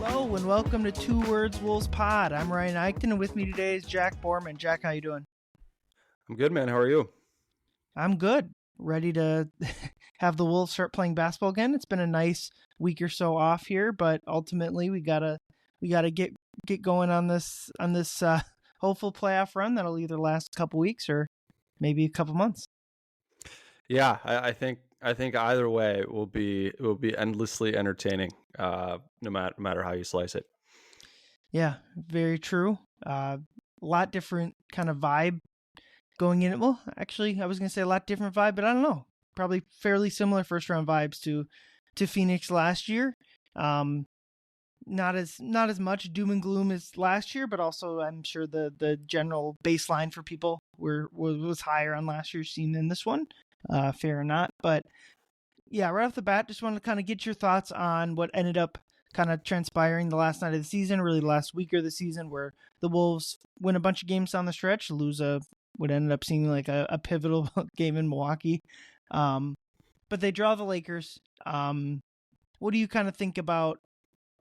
Hello and welcome to Two Words Wolves Pod. I'm Ryan Eichten and with me today is Jack Borman. Jack, how you doing? I'm good, man. How are you? I'm good. Ready to have the Wolves start playing basketball again. It's been a nice week or so off here, but ultimately we gotta get going on this hopeful playoff run that'll either last a couple weeks or maybe a couple months. Yeah, I think either way it will be endlessly entertaining, no matter how you slice it. Yeah, very true. A lot different kind of vibe going in. Well, actually, I was gonna say a lot different vibe, but I don't know. Probably fairly similar first round vibes to Phoenix last year. Not as much doom and gloom as last year, but also I'm sure the general baseline for people was higher on last year's team than this one. Fair or not, but yeah, right off the bat, just wanted to kind of get your thoughts on what ended up kind of transpiring the last night of the season, really the last week of the season, where the Wolves win a bunch of games down the stretch, lose what ended up seeming like a pivotal game in Milwaukee. But they draw the Lakers. What do you kind of think about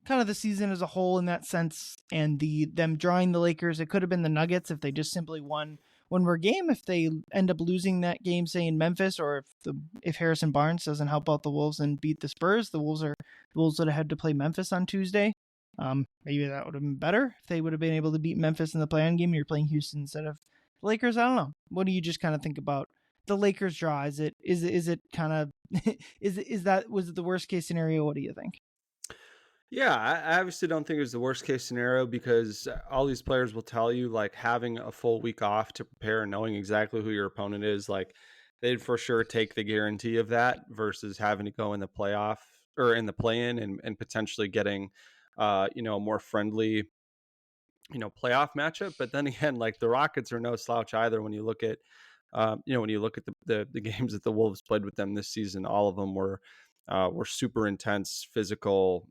kind of the season as a whole in that sense, and them drawing the Lakers? It could have been the Nuggets if they just simply won one more game. If they end up losing that game, say in Memphis, or if Harrison Barnes doesn't help out the Wolves and beat the Spurs, the Wolves would have had to play Memphis on Tuesday. Maybe that would have been better if they would have been able to beat Memphis in the play-in game. You're playing Houston instead of the Lakers. I don't know. What do you just kind of think about the Lakers draw? Is it kind of was it the worst case scenario? What do you think? Yeah, I obviously don't think it was the worst case scenario because all these players will tell you, like, having a full week off to prepare and knowing exactly who your opponent is, like, they'd for sure take the guarantee of that versus having to go in the playoff or in the play-in and potentially getting, a more friendly, playoff matchup. But then again, like, the Rockets are no slouch either. When you look at, when you look at the games that the Wolves played with them this season, all of them were super intense, physical,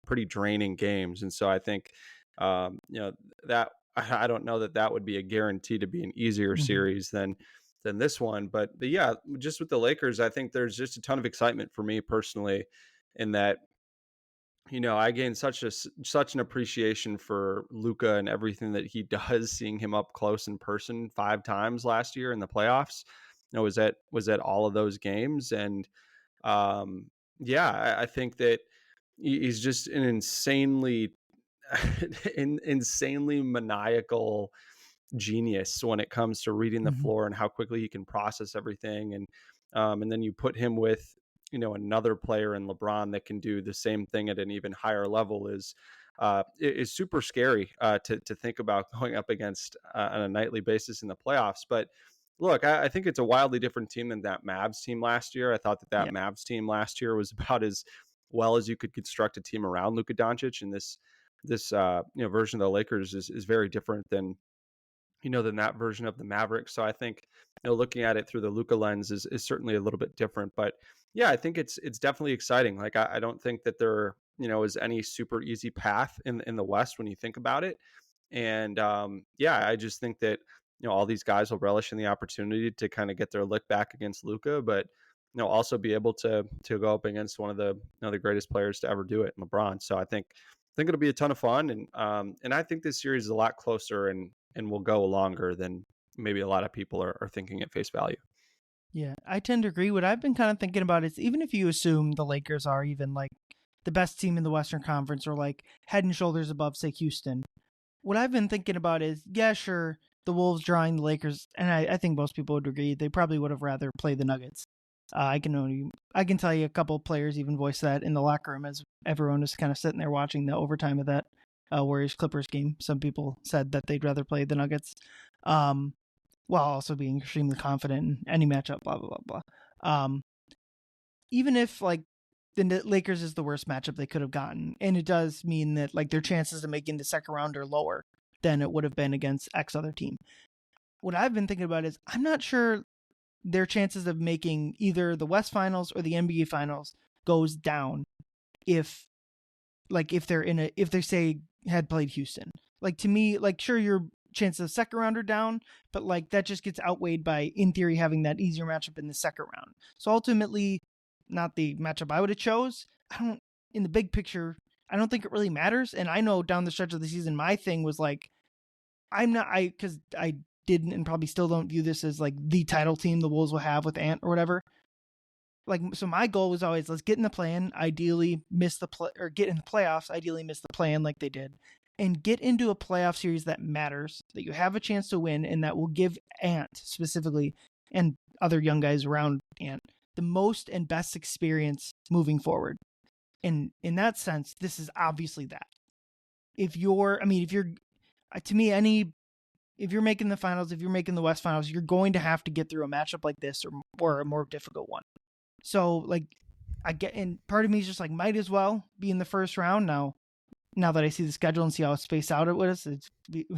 pretty draining games. And so I think, that I don't know that would be a guarantee to be an easier series than this one. But yeah, just with the Lakers, I think there's just a ton of excitement for me personally in that, I gained such an appreciation for Luka and everything that he does, seeing him up close in person 5 times last year in the playoffs. Was at all of those games. And yeah, I think that he's just an insanely insanely maniacal genius when it comes to reading the floor and how quickly he can process everything. And then you put him with, another player in LeBron that can do the same thing at an even higher level is super scary to think about going up against on a nightly basis in the playoffs. But look, I think it's a wildly different team than that Mavs team last year. I thought that Mavs team last year was about as well as you could construct a team around Luka Doncic, and this version of the Lakers is very different than that version of the Mavericks. So I think, looking at it through the Luka lens is certainly a little bit different. But yeah, I think it's definitely exciting. Like, I don't think that there, is any super easy path in the West when you think about it. And yeah, I just think that, all these guys will relish in the opportunity to kind of get their lick back against Luka, but also be able to go up against one of the the greatest players to ever do it, LeBron. So I think it'll be a ton of fun, and I think this series is a lot closer and will go longer than maybe a lot of people are thinking at face value. Yeah, I tend to agree. What I've been kind of thinking about is, even if you assume the Lakers are even like the best team in the Western Conference, or like head and shoulders above, say, Houston, what I've been thinking about is, yeah, sure, the Wolves drawing the Lakers, and I think most people would agree they probably would have rather played the Nuggets. I can tell you a couple of players even voiced that in the locker room as everyone was kind of sitting there watching the overtime of that Warriors Clippers game. Some people said that they'd rather play the Nuggets, while also being extremely confident in any matchup. Blah blah blah blah. Even if like the Lakers is the worst matchup they could have gotten, and it does mean that like their chances of making the second round are lower than it would have been against X other team. What I've been thinking about is, I'm not sure their chances of making either the West Finals or the NBA Finals goes down if they say had played Houston. Like, to me, like, sure, your chances of second round are down, but like that just gets outweighed by, in theory, having that easier matchup in the second round. So ultimately, not the matchup I would have chose. In the big picture, I don't think it really matters. And I know down the stretch of the season, my thing was like, because I didn't and probably still don't view this as like the title team the Wolves will have with Ant or whatever. Like, so my goal was always, let's get in the plan, ideally miss the play, or get in the playoffs, ideally miss the plan like they did, and get into a playoff series that matters, that you have a chance to win, and that will give Ant specifically and other young guys around Ant the most and best experience moving forward. And in that sense, this is obviously that. If you're to me, if you're making the finals, if you're making the West Finals, you're going to have to get through a matchup like this or a more difficult one. So, like, I get, and part of me is just like, might as well be in the first round now. Now that I see the schedule and see how it's spaced out it was, it's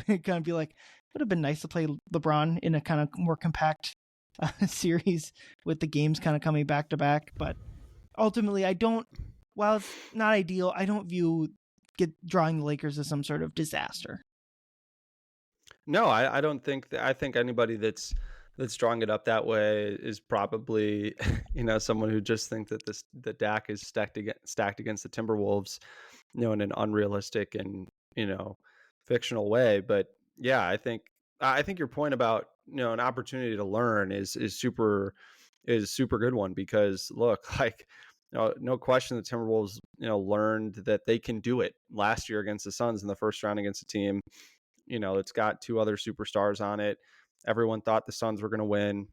kind of be like, would have been nice to play LeBron in a kind of more compact series with the games kind of coming back to back. But ultimately, while it's not ideal, I don't view drawing the Lakers as some sort of disaster. No, I don't think that. I think anybody that's drawing it up that way is probably someone who just thinks that the Dak is stacked against the Timberwolves, in an unrealistic and fictional way. But yeah, I think your point about an opportunity to learn is super good one, because look, like, no question the Timberwolves learned that they can do it last year against the Suns in the first round against a team it's got two other superstars on it. Everyone thought the Suns were going to win.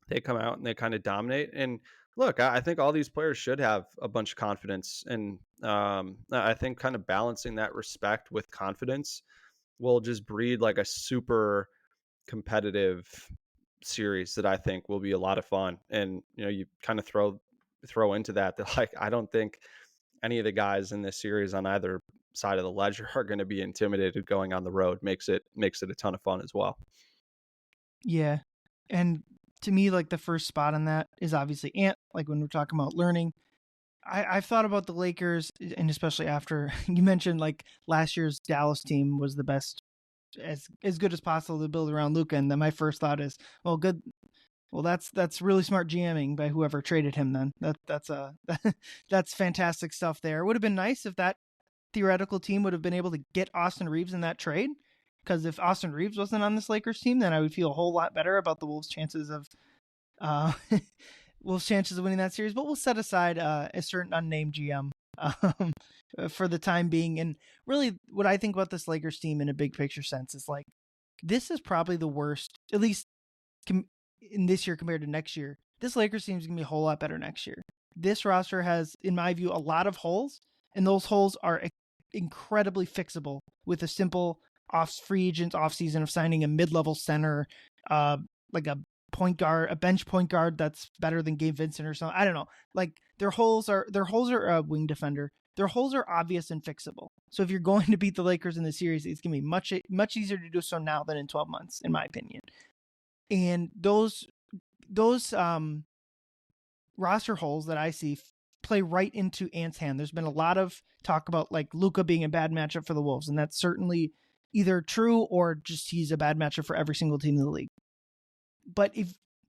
They come out and they kind of dominate. And look, I think all these players should have a bunch of confidence. And I think kind of balancing that respect with confidence will just breed like a super competitive series that I think will be a lot of fun. And, you kind of throw into that like, I don't think any of the guys in this series on either side of the ledger are going to be intimidated going on the road. Makes it a ton of fun as well. Yeah. And to me, like, the first spot on that is obviously Ant, like when we're talking about learning. I've thought about the Lakers, and especially after you mentioned like last year's Dallas team was the best, as good as possible to build around Luka. And then my first thought is, well, good. Well, that's really smart GMing by whoever traded him. Then that's fantastic stuff there. It would have been nice if that theoretical team would have been able to get Austin Reeves in that trade. Because if Austin Reeves wasn't on this Lakers team, then I would feel a whole lot better about the Wolves' chances of uh, winning that series. But we'll set aside a certain unnamed GM for the time being. And really, what I think about this Lakers team in a big picture sense is like, this is probably the worst, at least in this year compared to next year. This Lakers team is going to be a whole lot better next year. This roster has, in my view, a lot of holes, and those holes are incredibly fixable with a simple free agent offseason of signing a mid-level center, like a point guard, a bench point guard that's better than Gabe Vincent or something. I don't know. Like, their holes are a wing defender. Their holes are obvious and fixable. So if you're going to beat the Lakers in the series, it's going to be much easier to do so now than in 12 months, in my opinion. And those roster holes that I see play right into Ant's hand. There's been a lot of talk about like Luka being a bad matchup for the Wolves, and that's certainly either true or just he's a bad matchup for every single team in the league. But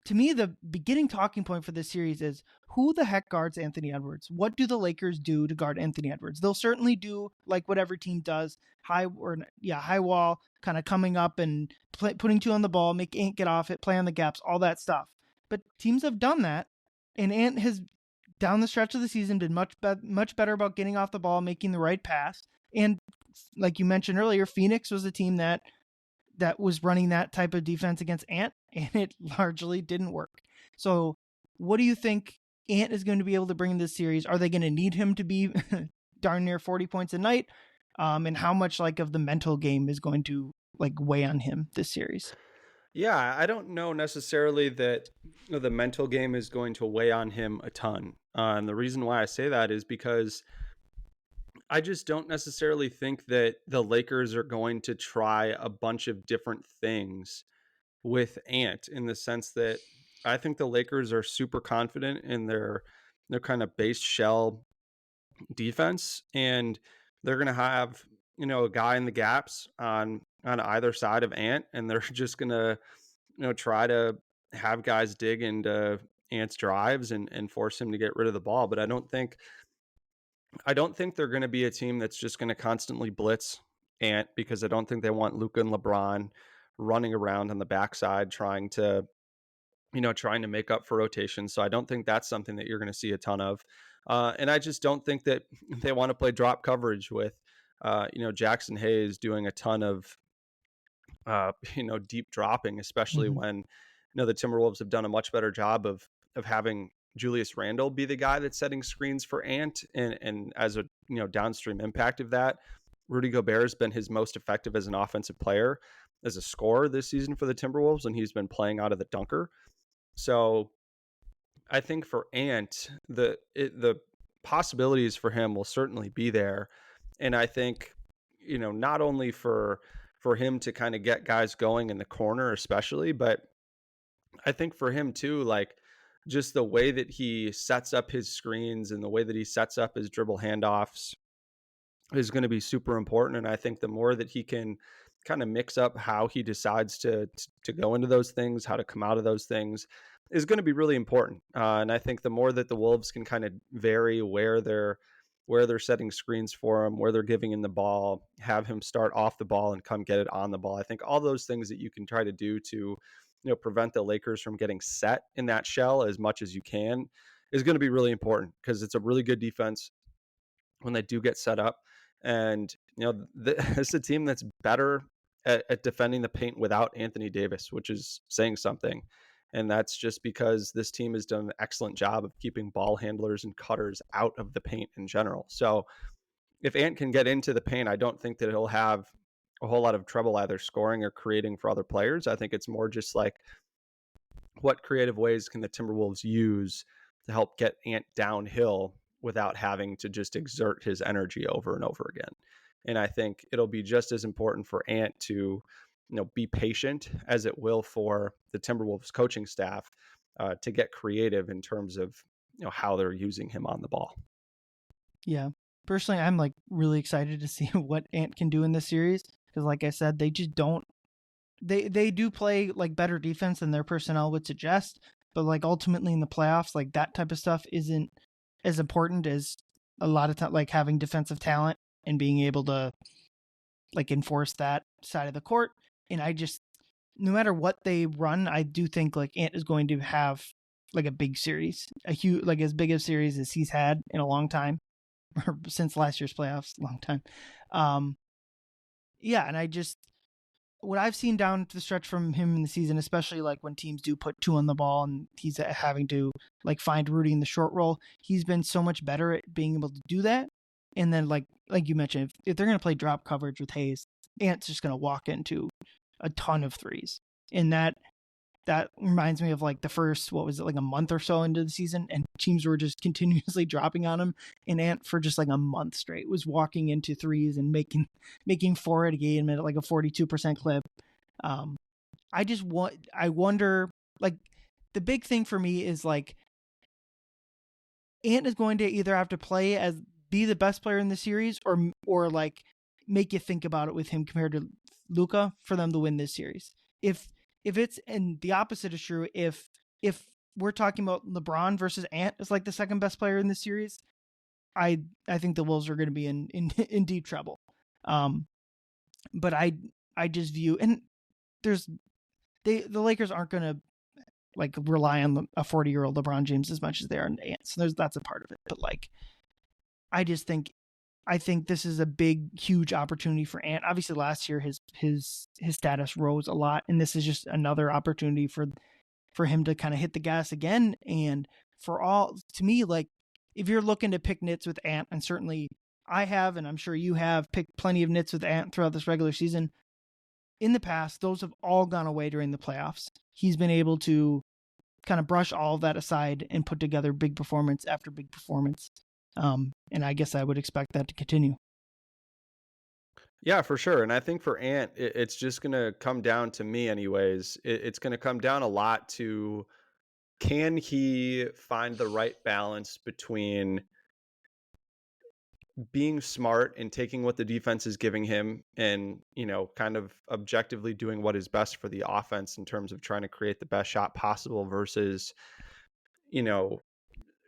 to me, the beginning talking point for this series is, who the heck guards Anthony Edwards? What do the Lakers do to guard Anthony Edwards? They'll certainly do like what every team does, high wall, kind of coming up and putting two on the ball, make Ant get off it, play on the gaps, all that stuff. But teams have done that, and Ant has, down the stretch of the season, been much better about getting off the ball, making the right pass. And like you mentioned earlier, Phoenix was a team that was running that type of defense against Ant, and it largely didn't work. So what do you think Ant is going to be able to bring in this series? Are they going to need him to be darn near 40 points a night? And how much like of the mental game is going to like weigh on him this series? Yeah, I don't know necessarily that the mental game is going to weigh on him a ton. And the reason why I say that is because I just don't necessarily think that the Lakers are going to try a bunch of different things with Ant, in the sense that I think the Lakers are super confident in their kind of base shell defense, and they're going to have a guy in the gaps on either side of Ant, and they're just going to try to have guys dig into Ant's drives and force him to get rid of the ball. But I don't think I don't think they're going to be a team that's just going to constantly blitz Ant, because I don't think they want Luka and LeBron running around on the backside trying to make up for rotations. So I don't think that's something that you're going to see a ton of. And I just don't think that they want to play drop coverage with, Jackson Hayes doing a ton of, deep dropping, especially Hmm. when, the Timberwolves have done a much better job of having Julius Randle be the guy that's setting screens for Ant. And as a, downstream impact of that, Rudy Gobert has been his most effective as an offensive player, as a scorer this season for the Timberwolves, and he's been playing out of the dunker. So I think for Ant, the possibilities for him will certainly be there, and I think, not only for him to kind of get guys going in the corner, especially, but I think for him too, like, just the way that he sets up his screens and the way that he sets up his dribble handoffs is going to be super important. And I think the more that he can kind of mix up how he decides to go into those things, how to come out of those things, is going to be really important. And I think the more that the Wolves can kind of vary where they're setting screens for him, where they're giving him the ball, have him start off the ball and come get it on the ball. I think all those things that you can try to do to, prevent the Lakers from getting set in that shell as much as you can is going to be really important, because it's a really good defense when they do get set up. And, it's a team that's better at defending the paint without Anthony Davis, which is saying something. And that's just because this team has done an excellent job of keeping ball handlers and cutters out of the paint in general. So if Ant can get into the paint, I don't think that he'll have a whole lot of trouble either scoring or creating for other players. I think it's more just like, what creative ways can the Timberwolves use to help get Ant downhill without having to just exert his energy over and over again. And I think it'll be just as important for Ant to, be patient as it will for the Timberwolves coaching staff to get creative in terms of, how they're using him on the ball. Yeah. Personally, I'm like really excited to see what Ant can do in this series because, like I said, they just don't. They do play like better defense than their personnel would suggest, but like ultimately in the playoffs, like that type of stuff isn't as important as a lot of time, like having defensive talent and being able to like enforce that side of the court. And I just, no matter what they run, I do think like Ant is going to have like a big series, a huge, like as big a series as he's had in a long time, or since last year's playoffs, long time. Um, yeah, and I just what I've seen down the stretch from him in the season, especially like when teams do put two on the ball and he's having to like find Rudy in the short roll, he's been so much better at being able to do that. And then like you mentioned, if they're gonna play drop coverage with Hayes, Ant's just gonna walk into a ton of threes, and that reminds me of like the first, what was it, like a month or so into the season, and teams were just continuously dropping on him, and Ant for just like a month straight was walking into threes and making four at a game at like a 42% clip. um I wonder, like, the big thing for me is like Ant is going to either have to play as be the best player in the series, or like make you think about it with him compared to Luka for them to win this series. If it's, and the opposite is true, if we're talking about LeBron versus Ant as like the second best player in the series, I think the Wolves are going to be in deep trouble. Um, but I just view, and there's the Lakers aren't going to like rely on a 40-year-old LeBron James as much as they are on Ant. So that's a part of it. But like I just think I think this is a big, huge opportunity for Ant. Obviously, last year his status rose a lot, and this is just another opportunity for him to kind of hit the gas again. And for all, to me, like, if you're looking to pick nits with Ant, and certainly I have, and I'm sure you have picked plenty of nits with Ant throughout this regular season. In the past, those have all gone away during the playoffs. He's been able to kind of brush all of that aside and put together big performance after big performance. And I guess I would expect that to continue. Yeah, for sure. And I think for Ant, it's just going to come down to me, anyways. It's going to come down a lot to, can he find the right balance between being smart and taking what the defense is giving him and, kind of objectively doing what is best for the offense in terms of trying to create the best shot possible versus, you know,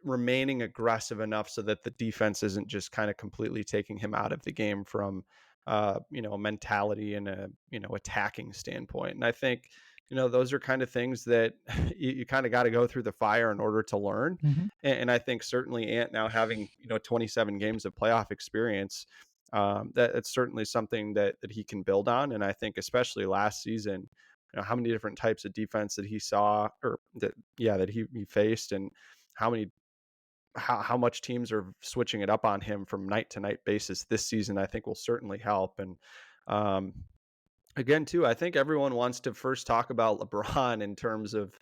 remaining aggressive enough so that the defense isn't just kind of completely taking him out of the game from, a mentality and a, attacking standpoint. And I think, those are kind of things that you kind of got to go through the fire in order to learn. Mm-hmm. And I think certainly Ant now having, 27 games of playoff experience, that it's certainly something that he can build on. And I think especially last season, how many different types of defense that he saw or that he faced, and how much teams are switching it up on him from night to night basis this season, I think will certainly help. And again, too, I think everyone wants to first talk about LeBron in terms of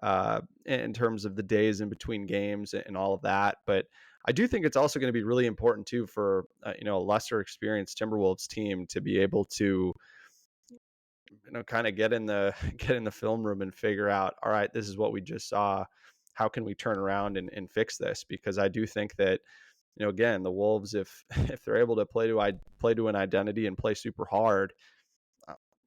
the days in between games and all of that. But I do think it's also going to be really important too for a lesser experienced Timberwolves team to be able to kind of get in the film room and figure out, all right, this is what we just saw. How can we turn around and fix this? Because I do think that, again, the Wolves, if they're able to play to an identity and play super hard,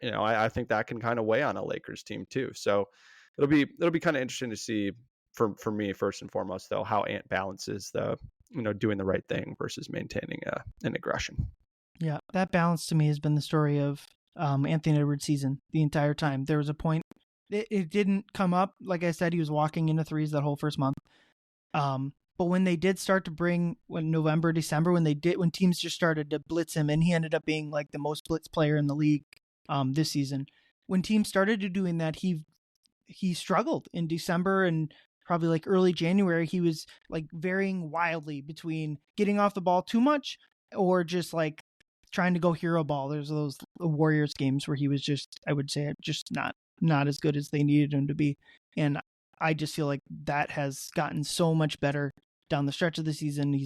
I think that can kind of weigh on a Lakers team too. So it'll be kind of interesting to see for me, first and foremost, though, how Ant balances the, doing the right thing versus maintaining an aggression. Yeah, that balance to me has been the story of Anthony Edwards' season the entire time. There was a point it didn't come up. Like I said, he was walking into threes that whole first month. But when they did start to when November, December, when teams just started to blitz him, and he ended up being like the most blitz player in the league this season. When teams started to doing that, he struggled in December and probably like early January. He was like varying wildly between getting off the ball too much or just like trying to go hero ball. There's those Warriors games where he was just, I would say, just not as good as they needed him to be. And I just feel like that has gotten so much better down the stretch of the season.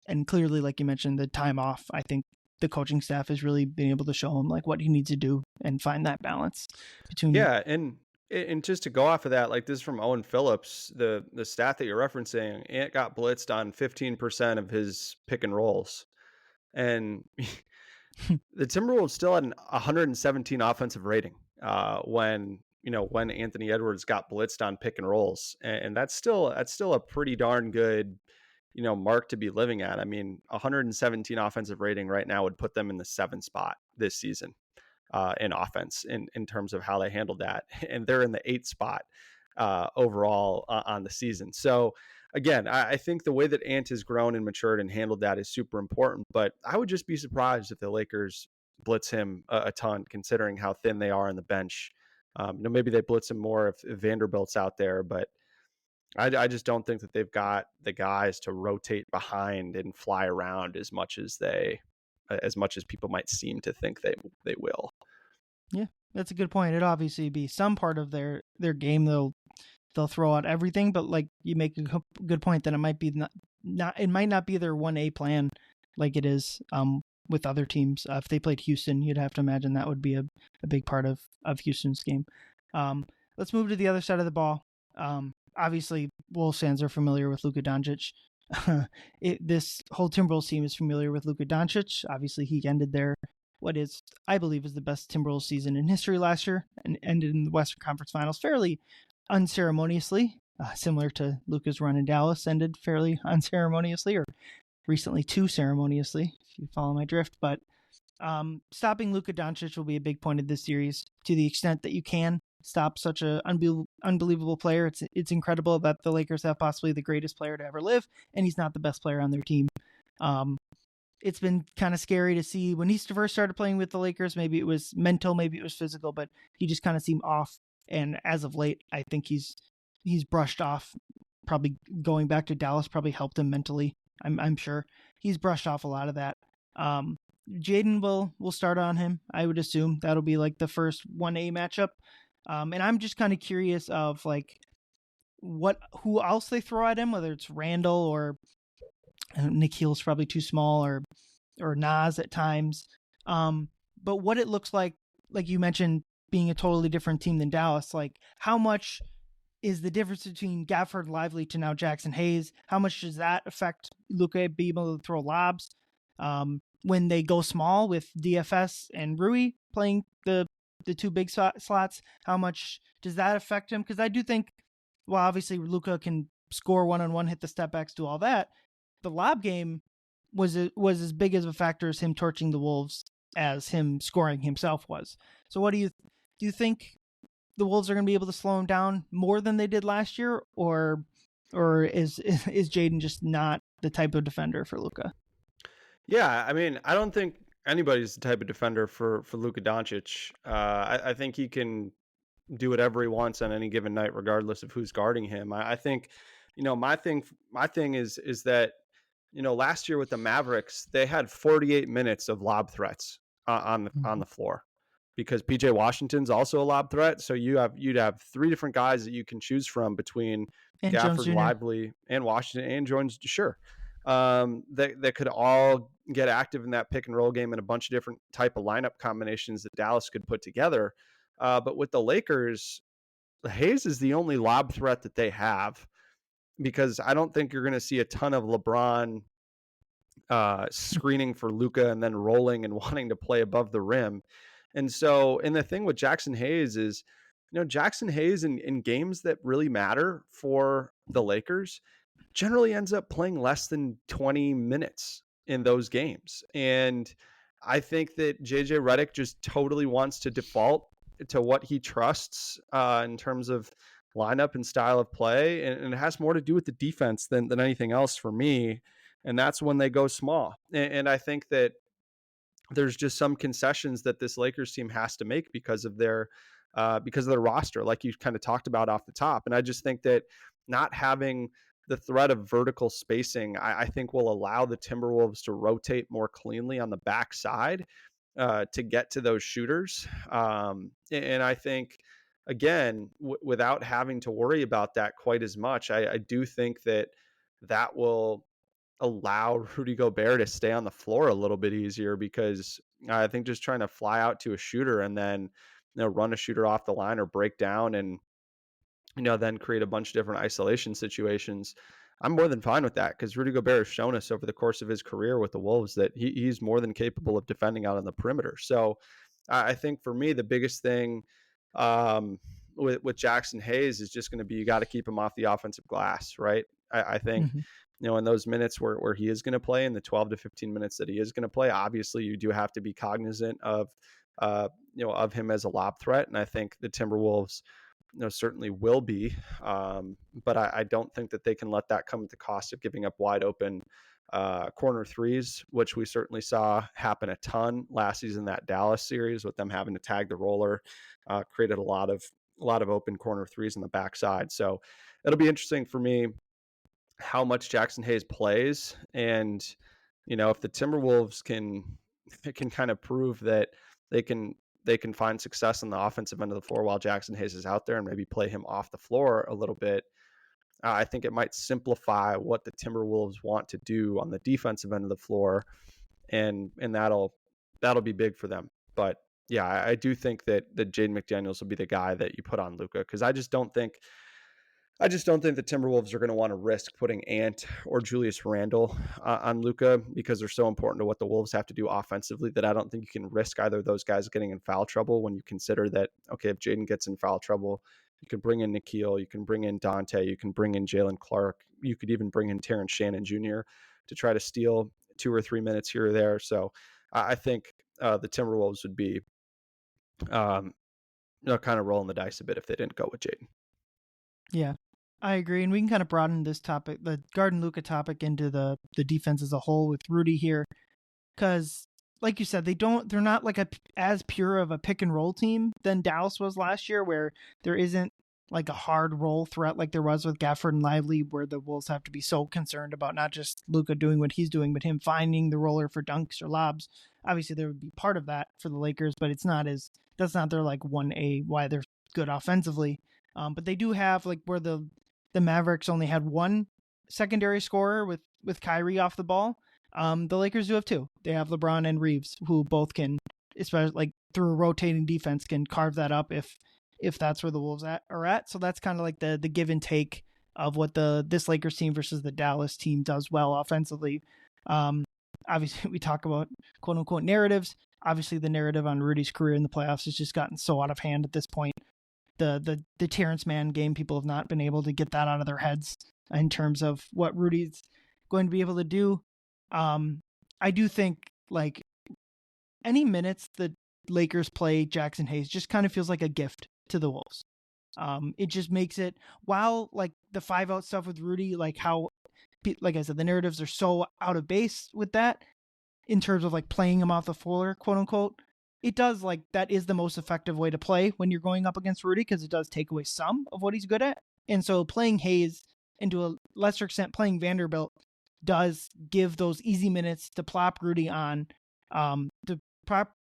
And clearly, like you mentioned, the time off, I think the coaching staff has really been able to show him like what he needs to do and find that balance between. Yeah. And just to go off of that, like this is from Owen Phillips, the stat that you're referencing, Ant got blitzed on 15% of his pick and rolls. And the Timberwolves still had an 117 offensive rating when Anthony Edwards got blitzed on pick and rolls, and that's still a pretty darn good mark to be living at. I mean, 117 offensive rating right now would put them in the 7th spot this season in offense in terms of how they handled that, and they're in the 8th spot overall on the season. So again, I think the way that Ant has grown and matured and handled that is super important, but I would just be surprised if the Lakers blitz him a ton, considering how thin they are on the bench. Maybe they blitz him more if Vanderbilt's out there, but I just don't think that they've got the guys to rotate behind and fly around as much as people might seem to think they will. Yeah, that's a good point. It'd obviously be some part of their game. They'll throw out everything, but like you make a good point that it might be it might not be their 1A plan like it is with other teams. If they played Houston, you'd have to imagine that would be a big part of Houston's game. Let's move to the other side of the ball. Obviously, Wolves fans are familiar with Luka Doncic. This whole Timberwolves team is familiar with Luka Doncic. Obviously, he ended I believe is the best Timberwolves season in history last year and ended in the Western Conference Finals fairly unceremoniously, similar to Luka's run in Dallas, ended fairly unceremoniously, or recently too ceremoniously, if you follow my drift. But stopping Luka Doncic will be a big point of this series to the extent that you can stop such an unbelievable player. It's incredible that the Lakers have possibly the greatest player to ever live, and he's not the best player on their team. It's been kind of scary to see when he first started playing with the Lakers. Maybe it was mental, maybe it was physical, but he just kind of seemed off. And as of late, I think he's brushed off. Probably going back to Dallas probably helped him mentally. I'm sure he's brushed off a lot of that. Jaden will start on him. I would assume that'll be like the first 1A matchup. And I'm just kind of curious of like who else they throw at him, whether it's Randle or Nikhil's probably too small, or Nas at times. But what it looks like you mentioned, being a totally different team than Dallas, like how much is the difference between Gafford Lively to now Jackson Hayes? How much does that affect Luka being able to throw lobs? When they go small with DFS and Rui playing the two big slots, how much does that affect him? Because I do think, well, obviously Luka can score one-on-one, hit the step backs, do all that. The lob game was as big of a factor as him torching the Wolves as him scoring himself was. So what do you think the Wolves are going to be able to slow him down more than they did last year, or is Jaden just not the type of defender for Luka? Yeah, I mean, I don't think anybody's the type of defender for Luka Doncic. I think he can do whatever he wants on any given night, regardless of who's guarding him. I think, my thing is that, last year with the Mavericks, they had 48 minutes of lob threats on the floor, because PJ Washington's also a lob threat. So you'd have three different guys that you can choose from between And Jones Gafford, Jr. Lively, and Washington, and Jones. Sure. That could all get active in that pick and roll game in a bunch of different type of lineup combinations that Dallas could put together. But with the Lakers, Hayes is the only lob threat that they have, because I don't think you're going to see a ton of LeBron screening for Luka and then rolling and wanting to play above the rim. And so, and the thing with Jackson Hayes is, Jackson Hayes in games that really matter for the Lakers generally ends up playing less than 20 minutes in those games. And I think that JJ Redick just totally wants to default to what he trusts in terms of lineup and style of play. And it has more to do with the defense than anything else for me. And that's when they go small. And I think that there's just some concessions that this Lakers team has to make because of their roster, like you kind of talked about off the top. And I just think that not having the threat of vertical spacing, I think, will allow the Timberwolves to rotate more cleanly on the backside to get to those shooters. And I think, again, without having to worry about that quite as much, I do think that will allow Rudy Gobert to stay on the floor a little bit easier, because I think just trying to fly out to a shooter and then, run a shooter off the line or break down and, then create a bunch of different isolation situations, I'm more than fine with that, because Rudy Gobert has shown us over the course of his career with the Wolves that he's more than capable of defending out on the perimeter. So I think for me, the biggest thing with Jackson Hayes is just going to be, you got to keep him off the offensive glass, right? I think, in those minutes where he is going to play, in the 12 to 15 minutes that he is going to play, obviously you do have to be cognizant of him as a lob threat. And I think the Timberwolves, certainly will be. But I don't think that they can let that come at the cost of giving up wide open corner threes, which we certainly saw happen a ton last season, that Dallas series, with them having to tag the roller, created a lot of open corner threes on the backside. So it'll be interesting for me how much Jackson Hayes plays. And, if the Timberwolves can kind of prove that they can find success on the offensive end of the floor while Jackson Hayes is out there, and maybe play him off the floor a little bit, I think it might simplify what the Timberwolves want to do on the defensive end of the floor. And that'll be big for them. But yeah, I do think that Jaden McDaniels will be the guy that you put on Luka, because I just don't think the Timberwolves are going to want to risk putting Ant or Julius Randle on Luka, because they're so important to what the Wolves have to do offensively, that I don't think you can risk either of those guys getting in foul trouble, when you consider that, okay, if Jaden gets in foul trouble, you can bring in Nikhil, you can bring in Dante, you can bring in Jalen Clark, you could even bring in Terrence Shannon Jr. to try to steal 2 or 3 minutes here or there. So I think the Timberwolves would be kind of rolling the dice a bit if they didn't go with Jaden. Yeah, I agree. And we can kind of broaden this topic, the guard and Luka topic, into the defense as a whole with Rudy here. Because, like you said, they're not like as pure of a pick and roll team than Dallas was last year, where there isn't like a hard roll threat like there was with Gafford and Lively, where the Wolves have to be so concerned about not just Luka doing what he's doing, but him finding the roller for dunks or lobs. Obviously, there would be part of that for the Lakers, but that's not their like 1A why they're good offensively. But they do have, like, where the Mavericks only had one secondary scorer with Kyrie off the ball. The Lakers do have two. They have LeBron and Reeves, who both can, especially like through a rotating defense, can carve that up if that's where the Wolves are at. So that's kind of like the give and take of what this Lakers team versus the Dallas team does well offensively. Obviously, we talk about quote unquote narratives. Obviously, the narrative on Rudy's career in the playoffs has just gotten so out of hand at this point. The Terrence Mann game, people have not been able to get that out of their heads. in terms of what Rudy's going to be able to do. I do think like any minutes the Lakers play Jackson Hayes just kind of feels like a gift to the Wolves. It just makes it, while like the 5-out stuff with Rudy, like how, like I said, the narratives are so out of base with that in terms of like playing him off the floor, quote unquote. It does, like, that is the most effective way to play when you're going up against Rudy, because it does take away some of what he's good at. And so playing Hayes, and to a lesser extent playing Vanderbilt, does give those easy minutes to plop Rudy on, to plop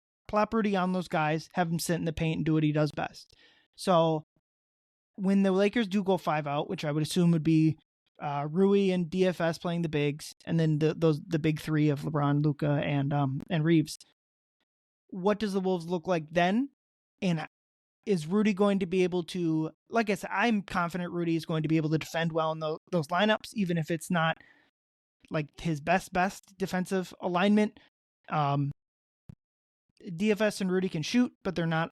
Rudy on those guys, have him sit in the paint and do what he does best. So when the Lakers do go 5-out, which I would assume would be Rui and DFS playing the bigs, and then the big three of LeBron, Luka, and Reeves, what does the Wolves look like then? And is Rudy going to be able to, like I said, I'm confident Rudy is going to be able to defend well in those lineups, even if it's not like his best defensive alignment. DFS and Rudy can shoot, but they're not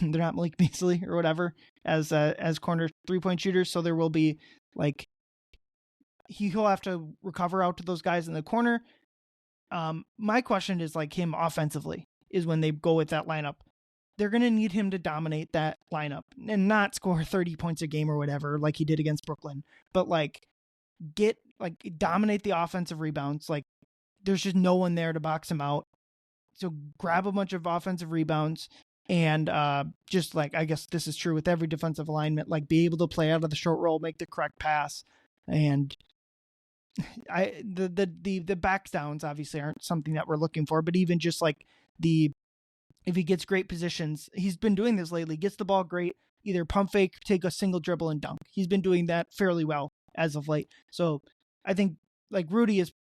Malik Beasley or whatever as corner 3-point shooters. So there will be like, he'll have to recover out to those guys in the corner. My question is like him offensively, is when they go with that lineup, they're going to need him to dominate that lineup and not score 30 points a game or whatever, like he did against Brooklyn, but like dominate the offensive rebounds. Like there's just no one there to box him out. So grab a bunch of offensive rebounds and just like, I guess this is true with every defensive alignment, like be able to play out of the short roll, make the correct pass. And the back downs obviously aren't something that we're looking for, but even just like if he gets great positions, he's been doing this lately, gets the ball great, either pump fake, take a single dribble and dunk. He's been doing that fairly well as of late. So I think like Rudy is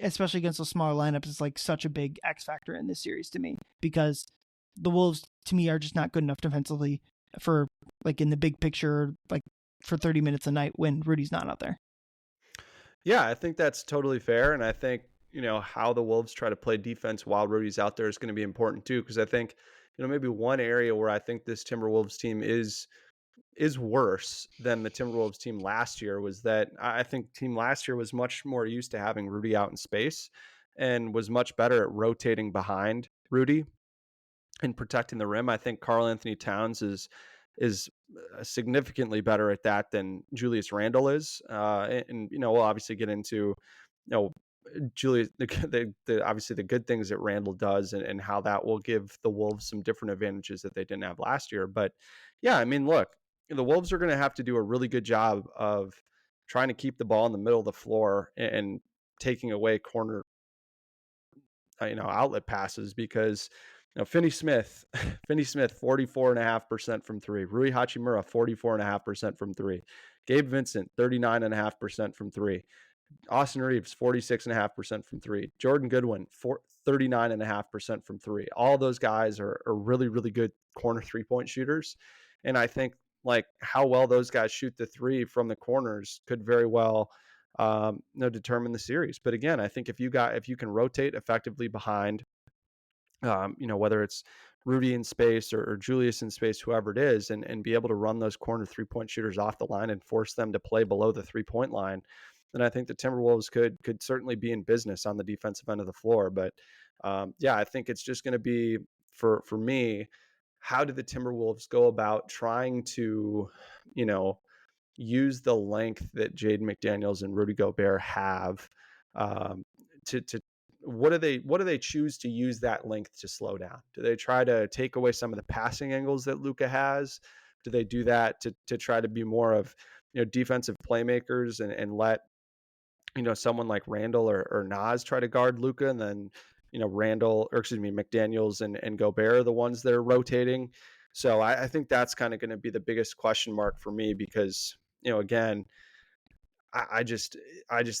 especially against the smaller lineups, is like such a big X factor in this series to me, because the Wolves to me are just not good enough defensively for like in the big picture, like for 30 minutes a night when Rudy's not out there. Yeah, I think that's totally fair. And I think, how the Wolves try to play defense while Rudy's out there is going to be important too. Because I think, maybe one area where I think this Timberwolves team is worse than the Timberwolves team last year was that I think team last year was much more used to having Rudy out in space and was much better at rotating behind Rudy and protecting the rim. I think Karl Anthony Towns is significantly better at that than Julius Randle is. And we'll obviously get into, Julius, obviously the good things that Randle does and how that will give the Wolves some different advantages that they didn't have last year. But yeah, I mean, look, the Wolves are going to have to do a really good job of trying to keep the ball in the middle of the floor and taking away corner, outlet passes, because Finney Smith, 44.5% from three. Rui Hachimura, 44.5% from three. Gabe Vincent, 39.5% from three. Austin Reeves, 46.5% from three. Jordan Goodwin, 39.5% from three. All those guys are really, really good corner 3-point shooters. And I think like how well those guys shoot the three from the corners could very well determine the series. But again, I think if you can rotate effectively behind, whether it's Rudy in space or Julius in space, whoever it is, and be able to run those corner 3-point shooters off the line and force them to play below the 3-point line, then I think the Timberwolves could certainly be in business on the defensive end of the floor. But I think it's just going to be for me, how do the Timberwolves go about trying to, use the length that Jaden McDaniels and Rudy Gobert have to what do they choose to use that length to slow down? Do they try to take away some of the passing angles that Luka has? Do they do that to try to be more of defensive playmakers and let someone like Randle or Nas try to guard Luka, and then McDaniels and Gobert are the ones that are rotating? So I think that's kind of going to be the biggest question mark for me, because again, I just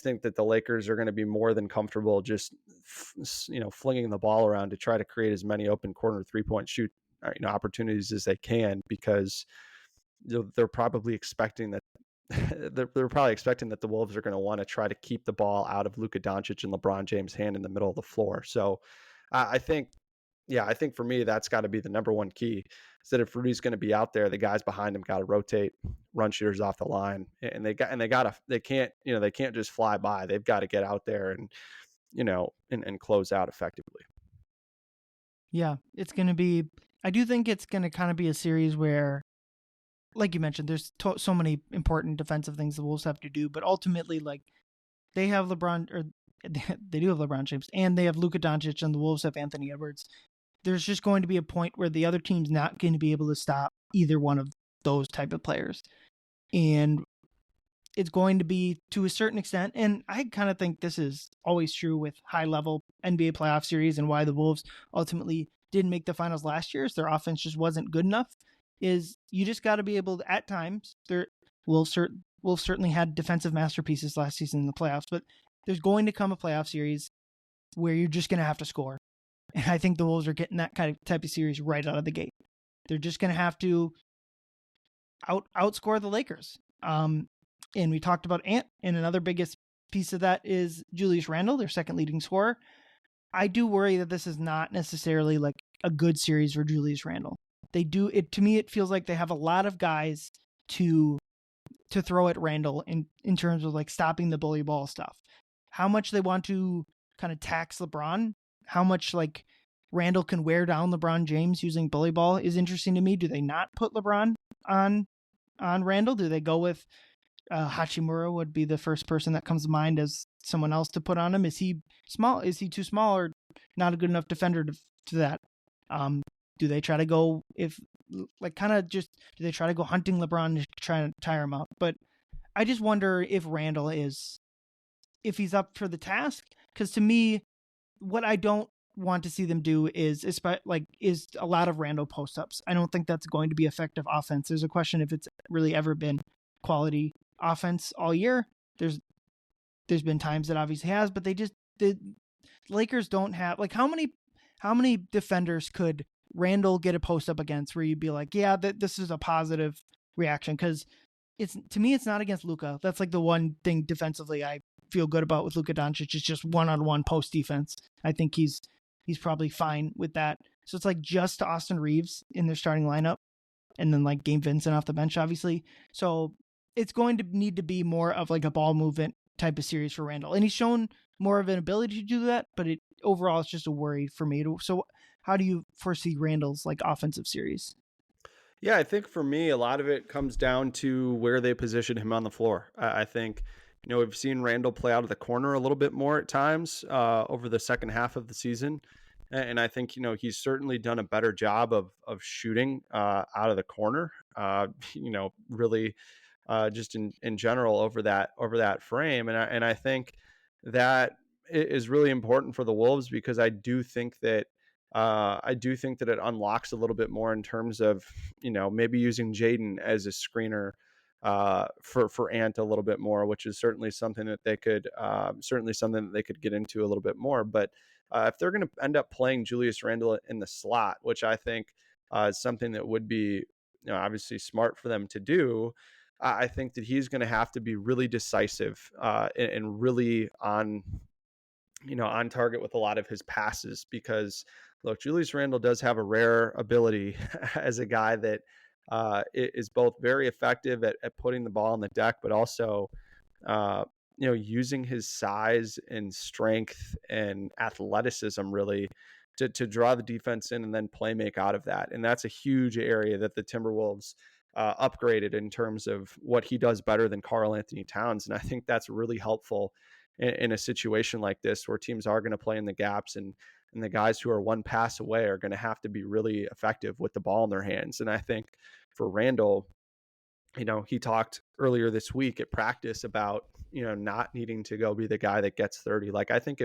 think that the Lakers are going to be more than comfortable just flinging the ball around to try to create as many open corner 3-point shoot opportunities as they can, because they're probably expecting that the Wolves are going to want to try to keep the ball out of Luka Doncic and LeBron James' hand in the middle of the floor. So I think Yeah, I think for me, that's got to be the number one key. Is that if Rudy's going to be out there, the guys behind him got to rotate, run shooters off the line, and they can't, they can't just fly by. They've got to get out there and, and close out effectively. Yeah, it's going to be. I do think it's going to kind of be a series where, like you mentioned, there's so many important defensive things the Wolves have to do, but ultimately, like, they have LeBron, or they do have LeBron James, and they have Luka Doncic, and the Wolves have Anthony Edwards. There's just going to be a point where the other team's not going to be able to stop either one of those type of players. And it's going to be to a certain extent, and I kind of think this is always true with high-level NBA playoff series and why the Wolves ultimately didn't make the finals last year is their offense just wasn't good enough, is you just got to be able to, at times, Wolves certainly had defensive masterpieces last season in the playoffs, but there's going to come a playoff series where you're just going to have to score. And I think the Wolves are getting that kind of type of series right out of the gate. They're just going to have to outscore the Lakers. And we talked about Ant, and another biggest piece of that is Julius Randle, their second leading scorer. I do worry that this is not necessarily like a good series for Julius Randle. To me, it feels like they have a lot of guys to throw at Randle in terms of like stopping the bully ball stuff. How much they want to kind of tax LeBron, how much like Randle can wear down LeBron James using bully ball is interesting to me. Do they not put LeBron on Randle? Do they go with Hachimura would be the first person that comes to mind as someone else to put on him? Is he small? Is he too small or not a good enough defender to that? Do they try to go do they try to go hunting LeBron to try to tire him out? But I just wonder if Randle if he's up for the task. Because to me, what I don't want to see them do is a lot of Randle post-ups. I don't think that's going to be effective offense. There's a question if it's really ever been quality offense all year. There's been times that obviously has, but the Lakers don't have, like, how many defenders could Randle get a post up against where you'd be like, yeah, this is a positive reaction? Because to me, it's not against Luka. That's like the one thing defensively I feel good about with Luka Doncic is just one-on-one post defense. I think he's probably fine with that. So it's like just Austin Reeves in their starting lineup, and then like Gabe Vincent off the bench, obviously. So it's going to need to be more of like a ball movement type of series for Randle. And he's shown more of an ability to do that, but overall it's just a worry for me. So how do you foresee Randle's like offensive series? Yeah, I think for me, a lot of it comes down to where they position him on the floor. I think, we've seen Randle play out of the corner a little bit more at times over the second half of the season. And I think, he's certainly done a better job of shooting out of the corner, really just in general over that frame. And I think that is really important for the Wolves because I do think that it unlocks a little bit more in terms of, maybe using Jaden as a screener for Ant a little bit more, which is certainly something that they could get into a little bit more. But if they're going to end up playing Julius Randle in the slot, which I think is something that would be, obviously smart for them to do, I think that he's going to have to be really decisive and really on target with a lot of his passes, because look, Julius Randle does have a rare ability as a guy that is both very effective at putting the ball on the deck, but also, using his size and strength and athleticism really to draw the defense in and then play make out of that. And that's a huge area that the Timberwolves upgraded in terms of what he does better than Karl Anthony Towns. And I think that's really helpful in a situation like this where teams are going to play in the gaps, and the guys who are one pass away are going to have to be really effective with the ball in their hands. And I think for Randle, he talked earlier this week at practice about, not needing to go be the guy that gets 30. Like, I think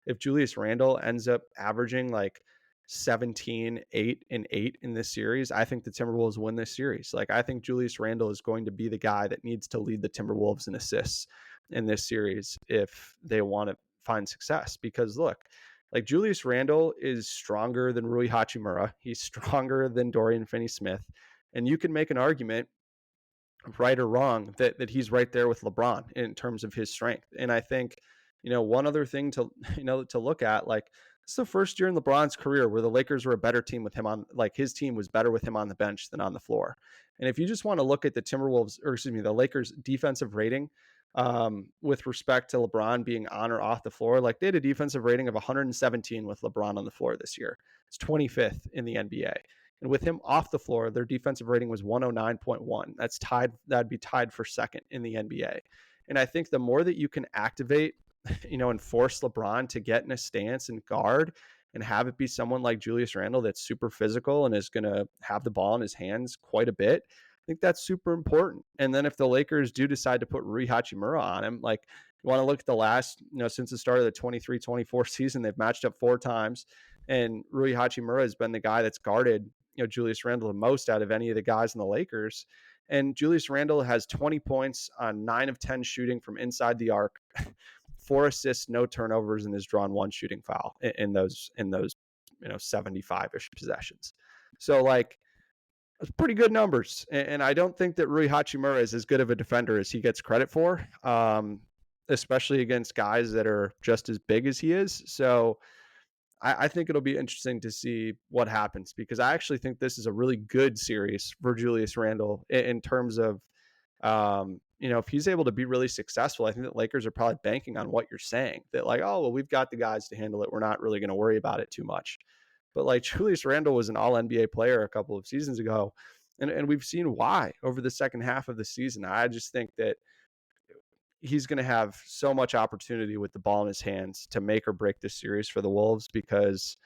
if Julius Randle ends up averaging like 17, 8, and 8 in this series, I think the Timberwolves win this series. Like, I think Julius Randle is going to be the guy that needs to lead the Timberwolves in assists in this series if they want to find success. Because look, like, Julius Randle is stronger than Rui Hachimura. He's stronger than Dorian Finney-Smith. And you can make an argument, right or wrong, that he's right there with LeBron in terms of his strength. And I think, one other thing to look at, like, It's the first year in LeBron's career where the Lakers were a better team with him on, like his team was better with him on the bench than on the floor. And if you just want to look at the the Lakers defensive rating with respect to LeBron being on or off the floor, like they had a defensive rating of 117 with LeBron on the floor this year. It's 25th in the NBA. And with him off the floor, their defensive rating was 109.1. That's tied. That'd be tied for second in the NBA. And I think the more that you can activate, and force LeBron to get in a stance and guard and have it be someone like Julius Randle that's super physical and is going to have the ball in his hands quite a bit, I think that's super important. And then if the Lakers do decide to put Rui Hachimura on him, like you want to look at the last, since the start of the 23-24 season, they've matched up 4 times. And Rui Hachimura has been the guy that's guarded, Julius Randle the most out of any of the guys in the Lakers. And Julius Randle has 20 points on 9 of 10 shooting from inside the arc. 4 assists, no turnovers, and has drawn 1 shooting foul in those 75-ish possessions. So like, it's pretty good numbers. And I don't think that Rui Hachimura is as good of a defender as he gets credit for, especially against guys that are just as big as he is. So I think it'll be interesting to see what happens, because I actually think this is a really good series for Julius Randle in terms of, if he's able to be really successful. I think that Lakers are probably banking on what you're saying, that like, oh, well, we've got the guys to handle it. We're not really going to worry about it too much. But like Julius Randle was an all NBA player a couple of seasons ago. And we've seen why over the second half of the season. I just think that he's going to have so much opportunity with the ball in his hands to make or break this series for the Wolves, because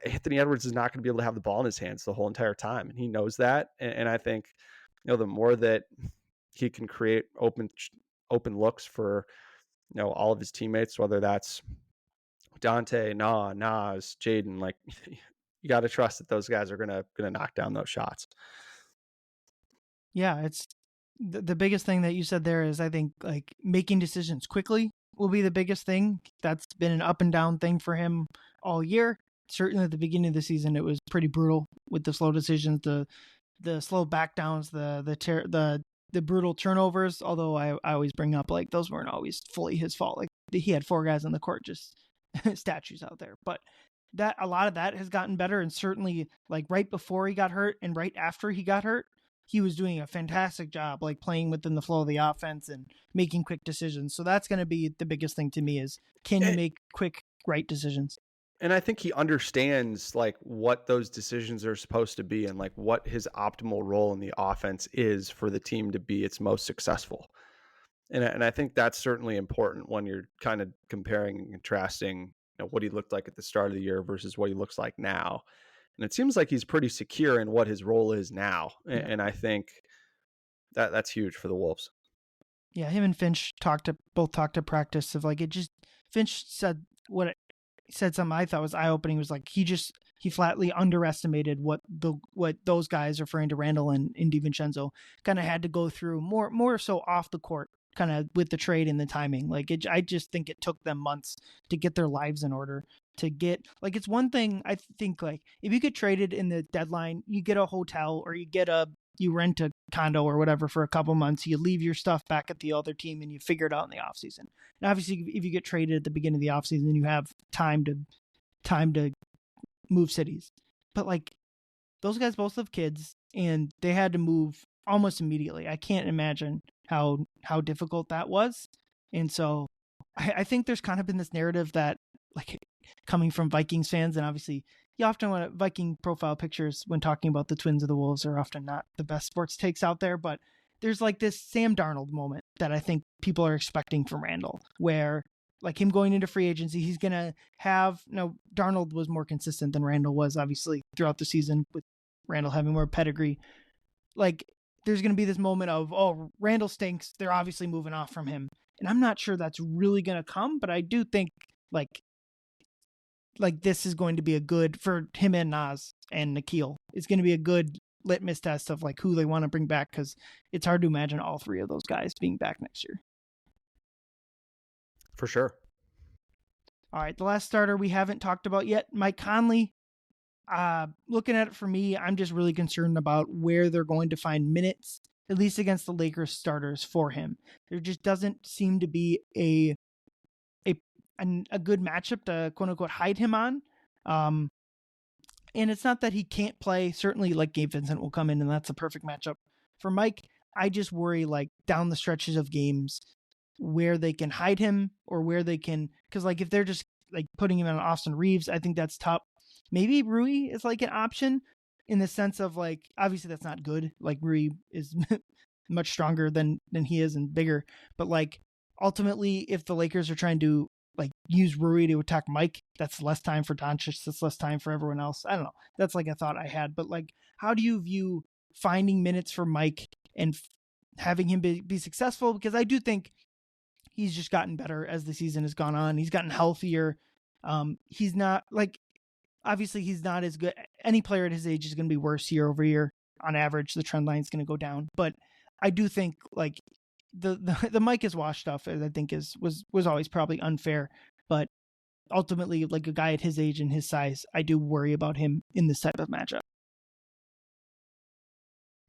Anthony Edwards is not going to be able to have the ball in his hands the whole entire time. And he knows that. And I think, the more that he can create open looks for, all of his teammates, whether that's Dante, Nas, Jaden, like you got to trust that those guys are going to knock down those shots. Yeah, it's the biggest thing that you said there is, I think, like making decisions quickly will be the biggest thing. That's been an up and down thing for him all year. Certainly at the beginning of the season, it was pretty brutal with the slow decisions, the slow backdowns, the brutal turnovers. Although I always bring up, like, those weren't always fully his fault. Like, he had 4 guys on the court, just statues out there. But that a lot of that has gotten better, and certainly like right before he got hurt and right after he got hurt, he was doing a fantastic job, like playing within the flow of the offense and making quick decisions. So that's going to be the biggest thing to me is, can you make quick, right decisions? And I think he understands like what those decisions are supposed to be and like what his optimal role in the offense is for the team to be its most successful. And I think that's certainly important when you're kind of comparing and contrasting, what he looked like at the start of the year versus what he looks like now. And it seems like he's pretty secure in what his role is now. Yeah. And I think that's huge for the Wolves. Yeah, him and Finch both talked to practice of like, Finch said something I thought was eye-opening, was like he flatly underestimated what those guys, referring to Randle and DiVincenzo, kind of had to go through more so off the court, kind of with the trade and the timing. Like I just think it took them months to get their lives in order, to get, like, it's one thing, I think, like, if you get traded in the deadline, you get a hotel or you rent a condo or whatever for a couple months, you leave your stuff back at the other team and you figure it out in the off season. And obviously if you get traded at the beginning of the off season, you have time to move cities. But like, those guys both have kids and they had to move almost immediately. I can't imagine how difficult that was. And so I think there's kind of been this narrative that, like, coming from Vikings fans, and obviously you often want Viking profile pictures when talking about the Twins or the Wolves are often not the best sports takes out there, but there's like this Sam Darnold moment that I think people are expecting from Randle, where like him going into free agency, he's going to have, Darnold was more consistent than Randle was, obviously, throughout the season, with Randle having more pedigree. Like, there's going to be this moment of, oh, Randle stinks, they're obviously moving off from him. And I'm not sure that's really going to come, but I do think like this is going to be a good, for him and Nas and Nikhil, it's going to be a good litmus test of like who they want to bring back, because it's hard to imagine all 3 of those guys being back next year. For sure. All right, the last starter we haven't talked about yet, Mike Conley. Looking at it for me, I'm just really concerned about where they're going to find minutes, at least against the Lakers starters, for him. There just doesn't seem to be a a good matchup to quote unquote hide him on. And it's not that he can't play. Certainly, like Gabe Vincent will come in, and that's a perfect matchup for Mike. I just worry like down the stretches of games where they can hide him or where they can, because like if they're just like putting him on Austin Reeves, I think that's tough. Maybe Rui is like an option in the sense of like obviously that's not good. Like Rui is much stronger than he is and bigger, but like ultimately if the Lakers are trying to like use Rui to attack Mike, that's less time for Doncic, that's less time for everyone else. I don't know. That's like a thought I had, but like how do you view finding minutes for Mike and having him be successful? Because I do think he's just gotten better as the season has gone on. He's gotten healthier. He's not like, obviously he's not as good. Any player at his age is going to be worse year over year. On average, the trend line is going to go down. But I do think like the Mike is washed stuff, I think was always probably unfair. But ultimately, like a guy at his age and his size, I do worry about him in this type of matchup.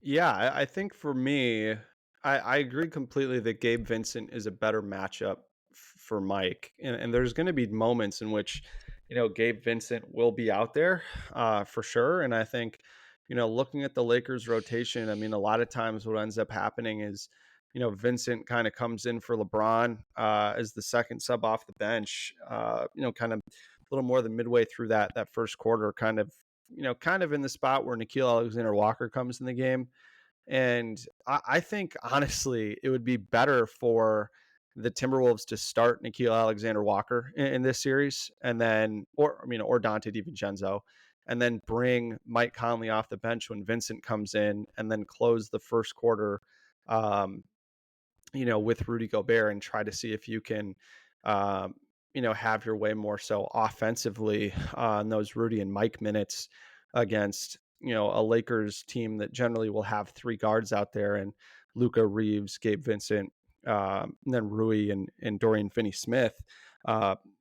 Yeah, I think for me, I agree completely that Gabe Vincent is a better matchup for Mike. And there's going to be moments in which, Gabe Vincent will be out there for sure. And I think, looking at the Lakers rotation, I mean, a lot of times what ends up happening is, Vincent kind of comes in for LeBron as the second sub off the bench, kind of a little more than midway through that first quarter, kind of in the spot where Nickeil Alexander-Walker comes in the game. And I think, honestly, it would be better for the Timberwolves to start Nickeil Alexander-Walker in this series, and then, or Dante DiVincenzo, and then bring Mike Conley off the bench when Vincent comes in, and then close the first quarter, with Rudy Gobert, and try to see if you can, have your way more so offensively on those Rudy and Mike minutes against, a Lakers team that generally will have three guards out there, and Luka, Reeves, Gabe Vincent, and then Rui and Dorian Finney-Smith,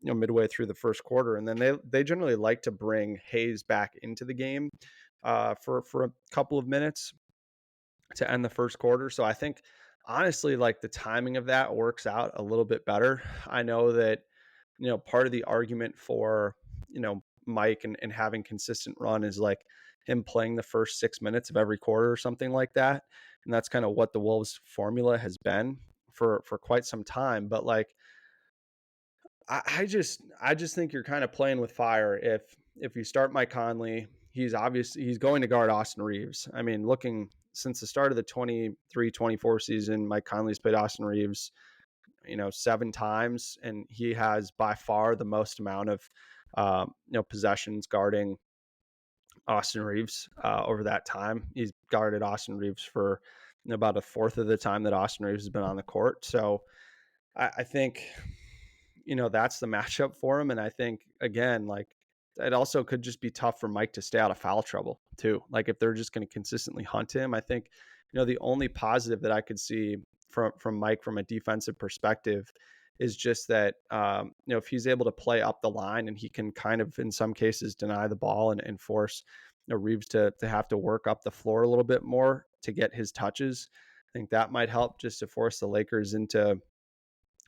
midway through the first quarter. And then they generally like to bring Hayes back into the game for a couple of minutes to end the first quarter. So I think, honestly, like the timing of that works out a little bit better. I know that, part of the argument for, Mike and having consistent run is like him playing the first 6 minutes of every quarter or something like that. And that's kind of what the Wolves formula has been for quite some time. But like, I just think you're kind of playing with fire. If you start Mike Conley, he's going to guard Austin Reeves. I mean, looking since the start of the 23-24 season, Mike Conley's played Austin Reeves, 7 times, and he has by far the most amount of, possessions guarding Austin Reeves over that time. He's guarded Austin Reeves for about a fourth of the time that Austin Reeves has been on the court. So I think, that's the matchup for him. And I think, again, like it also could just be tough for Mike to stay out of foul trouble too. Like if they're just going to consistently hunt him, I think, the only positive that I could see from Mike from a defensive perspective is just that, if he's able to play up the line and he can kind of, in some cases, deny the ball and force, Reeves to have to work up the floor a little bit more to get his touches. I think that might help just to force the Lakers into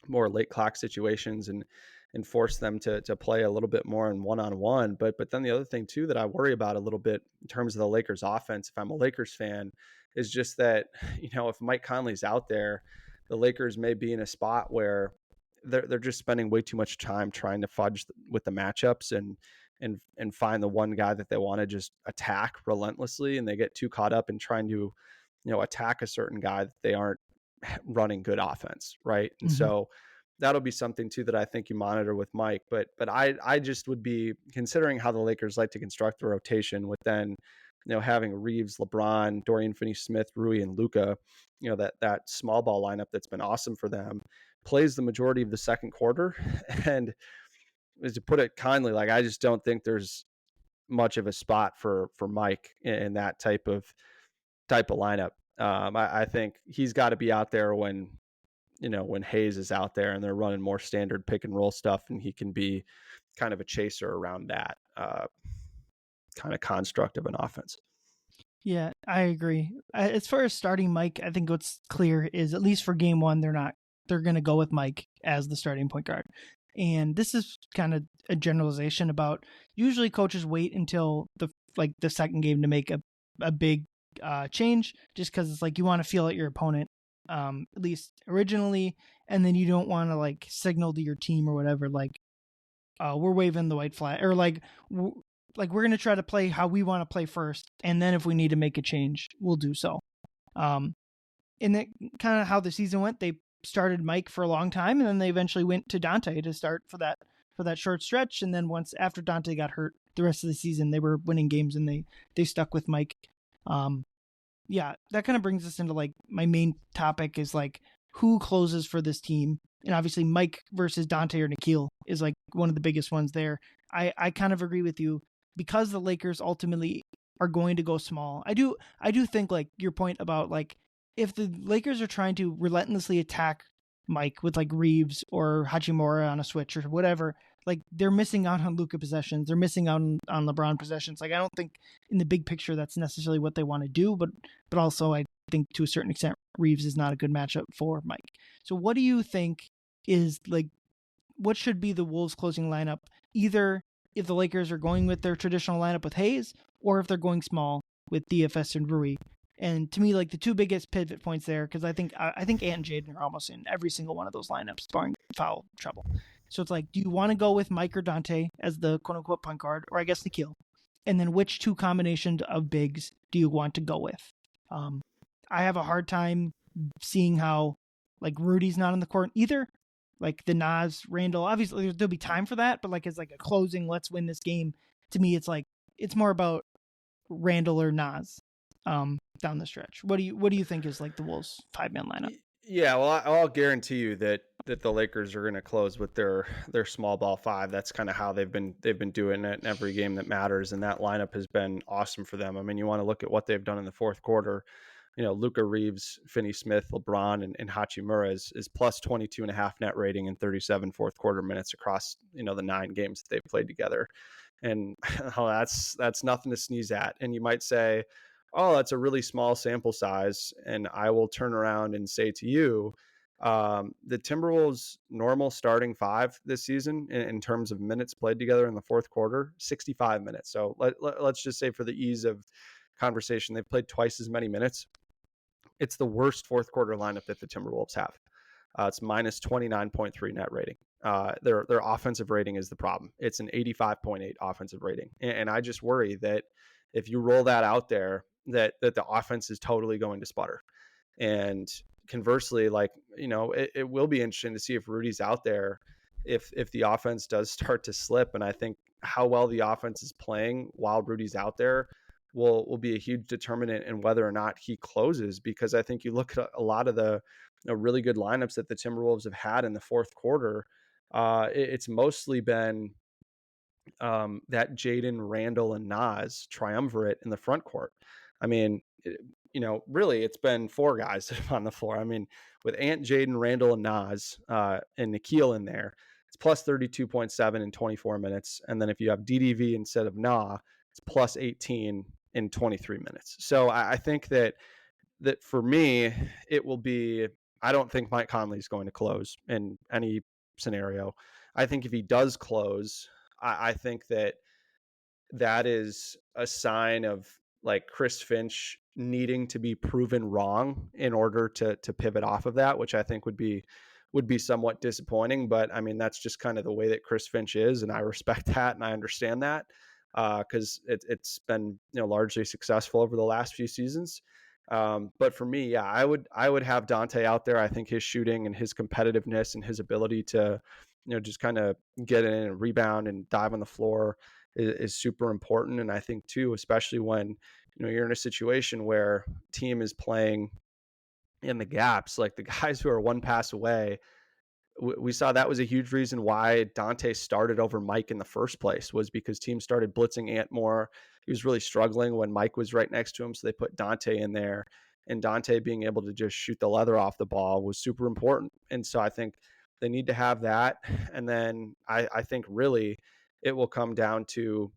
more late clock situations and force them to play a little bit more in one-on-one. But then the other thing too that I worry about a little bit in terms of the Lakers offense, if I'm a Lakers fan, is just that, if Mike Conley's out there, the Lakers may be in a spot where they're just spending way too much time trying to fudge with the matchups and find the one guy that they want to just attack relentlessly, and they get too caught up in trying to, attack a certain guy that they aren't running good offense, right? And so that'll be something too that I think you monitor with Mike. But I just would be considering how the Lakers like to construct the rotation with then, having Reeves, LeBron, Dorian Finney-Smith, Rui, and Luka, that small ball lineup that's been awesome for them, plays the majority of the second quarter. And as to put it kindly, like I just don't think there's much of a spot for Mike in that type of lineup. I think he's got to be out there when Hayes is out there and they're running more standard pick and roll stuff, and he can be kind of a chaser around that kind of construct of an offense. Yeah, I agree. As far as starting Mike, I think what's clear is at least for game one, they're going to go with Mike as the starting point guard. And this is kind of a generalization about usually coaches wait until the second game to make a big change, just because it's like you want to feel out your opponent, at least originally, and then you don't want to like signal to your team or whatever like we're waving the white flag, or like we're gonna try to play how we want to play first, and then if we need to make a change, we'll do so. And that kind of how the season went. They started Mike for a long time, and then they eventually went to Dante to start for that short stretch. And then once after Dante got hurt, the rest of the season they were winning games, and they stuck with Mike. Yeah, that kind of brings us into like my main topic is like who closes for this team. And obviously Mike versus Dante or Nikhil is like one of the biggest ones there. I kind of agree with you because the Lakers ultimately are going to go small. I do think like your point about like if the Lakers are trying to relentlessly attack Mike with like Reeves or Hachimura on a switch or whatever, like they're missing out on Luka possessions. They're missing out on LeBron possessions. Like I don't think in the big picture that's necessarily what they want to do, but also I think to a certain extent Reeves is not a good matchup for Mike. So what do you think is like what should be the Wolves closing lineup, either if the Lakers are going with their traditional lineup with Hayes or if they're going small with DFS and Rui? And to me, like the two biggest pivot points there, because I think Ant and Jaden are almost in every single one of those lineups, barring foul trouble. So it's like, do you want to go with Mike or Dante as the quote unquote point guard, or I guess Nikhil? And then which two combinations of bigs do you want to go with? I have a hard time seeing how like Rudy's not on the court either. Like the Nas, Randall, obviously there'll be time for that, but like as like a closing, let's win this game. To me, it's like it's more about Randall or Nas down the stretch. What do you think is like the Wolves 5-man lineup? Yeah, well, I'll guarantee you that the Lakers are going to close with their small ball five. That's kind of how they've been doing it in every game that matters, and that lineup has been awesome for them. I mean, you want to look at what they've done in the fourth quarter. You know, Luka, Reeves, Finney-Smith, LeBron, and Hachimura is plus 22.5 net rating in 37 fourth quarter minutes across, the 9 games that they've played together. And oh, that's nothing to sneeze at. And you might say, oh, that's a really small sample size. And I will turn around and say to you, the Timberwolves' normal starting five this season in terms of minutes played together in the fourth quarter, 65 minutes. So let's just say for the ease of conversation, they've played twice as many minutes. It's the worst fourth quarter lineup that the Timberwolves have. It's minus 29.3 net rating. Their offensive rating is the problem. It's an 85.8 offensive rating. And I just worry that if you roll that out there, that the offense is totally going to sputter. And conversely, like, it will be interesting to see if Rudy's out there, if the offense does start to slip. And I think how well the offense is playing while Rudy's out there will be a huge determinant in whether or not he closes, because I think you look at a lot of the really good lineups that the Timberwolves have had in the fourth quarter. It's mostly been that Jaden, Randle, and Nas triumvirate in the front court. I mean, really, it's been 4 guys on the floor. I mean, with Ant, Jaden, Randle, and Nas, and Nikhil in there, it's plus 32.7 in 24 minutes. And then if you have DDV instead of Nah, it's plus 18 in 23 minutes. So I think that for me, it will be, I don't think Mike Conley is going to close in any scenario. I think if he does close, I think that is a sign of like Chris Finch needing to be proven wrong in order to pivot off of that, which I think would be somewhat disappointing. But I mean, that's just kind of the way that Chris Finch is, and I respect that and I understand that because it's been largely successful over the last few seasons. But for me, yeah, I would have Dante out there. I think his shooting and his competitiveness and his ability to just kind of get in and rebound and dive on the floor is super important. And I think too, especially when you're in a situation where team is playing in the gaps, like the guys who are one pass away, we saw that was a huge reason why Dante started over Mike in the first place, was because teams started blitzing Ant more. He was really struggling when Mike was right next to him, so they put Dante in there, and Dante being able to just shoot the leather off the ball was super important. And so I think they need to have that. And then I think really it will come down to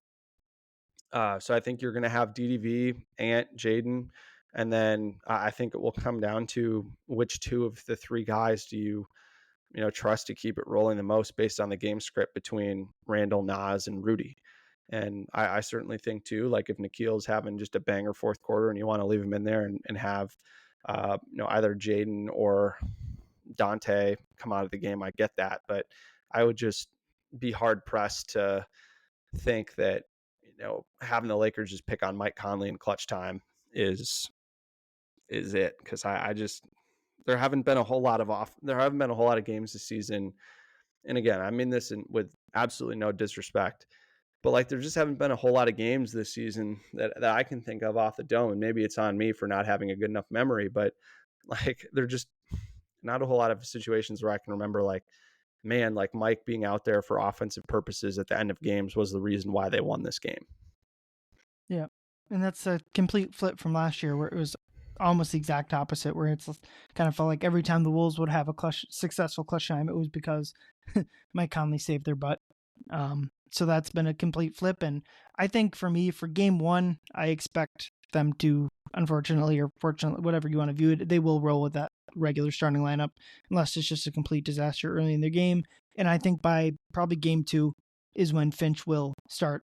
so I think you're going to have DDV, Ant, Jaden, and then I think it will come down to which two of the 3 guys do you trust to keep it rolling the most based on the game script between Randle, Nas, and Rudy. And I certainly think too, like if Nikhil's having just a banger fourth quarter and you want to leave him in there and have, either Jaden or Dante come out of the game, I get that. But I would just be hard pressed to think that, having the Lakers just pick on Mike Conley in clutch time is it. Cause I just, there haven't been a whole lot of games this season. And again, I mean this with absolutely no disrespect, but like there just haven't been a whole lot of games this season that I can think of off the dome. And maybe it's on me for not having a good enough memory, but like they're just not a whole lot of situations where I can remember like, man, like Mike being out there for offensive purposes at the end of games was the reason why they won this game. Yeah. And that's a complete flip from last year where it was almost the exact opposite, where it's kind of felt like every time the Wolves would have a successful clutch time, it was because Mike Conley saved their butt. So that's been a complete flip. And I think for me, for game one, I expect them to, unfortunately or fortunately, whatever you want to view it, they will roll with that regular starting lineup unless it's just a complete disaster early in the game. And I think by probably game two is when Finch will start,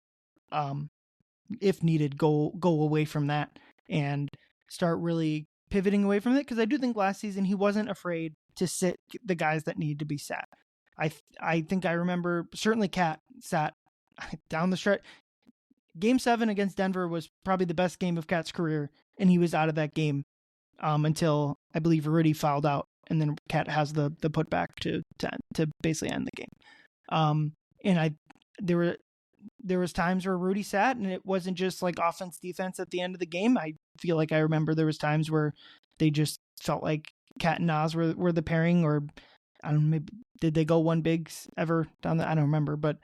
if needed, go away from that and start really pivoting away from it. Because I do think last season he wasn't afraid to sit the guys that needed to be sat. I think I remember certainly Cat sat down the stretch. Game 7 against Denver was probably the best game of Cat's career, and he was out of that game until I believe Rudy fouled out, and then Cat has the putback to basically end the game. And there was times where Rudy sat, and it wasn't just like offense defense at the end of the game. I feel like I remember there was times where they just felt like Cat and Nas were the pairing, or I don't know, maybe did they go one bigs ever down the, I don't remember, but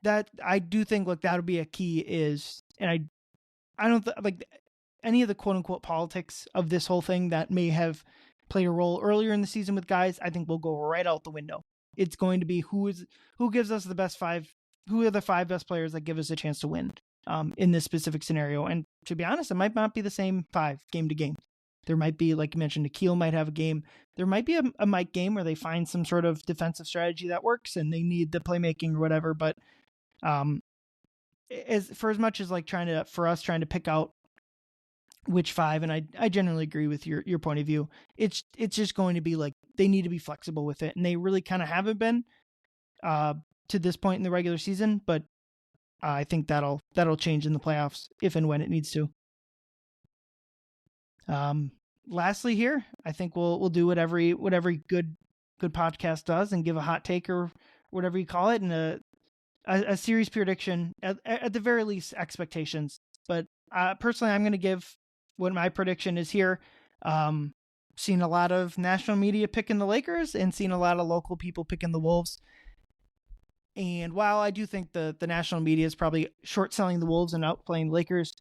that I do think like that would be a key is, and I don't like any of the quote unquote politics of this whole thing that may have played a role earlier in the season with guys, I think will go right out the window. It's going to be who gives us the best five, who are the 5 best players that give us a chance to win in this specific scenario. And to be honest, it might not be the same 5 game to game. There might be, like you mentioned, Nikhil might have a game. There might be a Mike game where they find some sort of defensive strategy that works and they need the playmaking or whatever. But as much as like trying to pick out which 5, and I generally agree with your point of view, it's just going to be like they need to be flexible with it, and they really kind of haven't been to this point in the regular season. But I think that'll change in the playoffs if and when it needs to. Lastly here, I think we'll do what every good podcast does and give a hot take or whatever you call it, and a series prediction at the very least expectations. But personally, I'm going to give what my prediction is here. Seen a lot of national media picking the Lakers and seen a lot of local people picking the Wolves. And while I do think the national media is probably short selling the Wolves and outplaying the Lakers,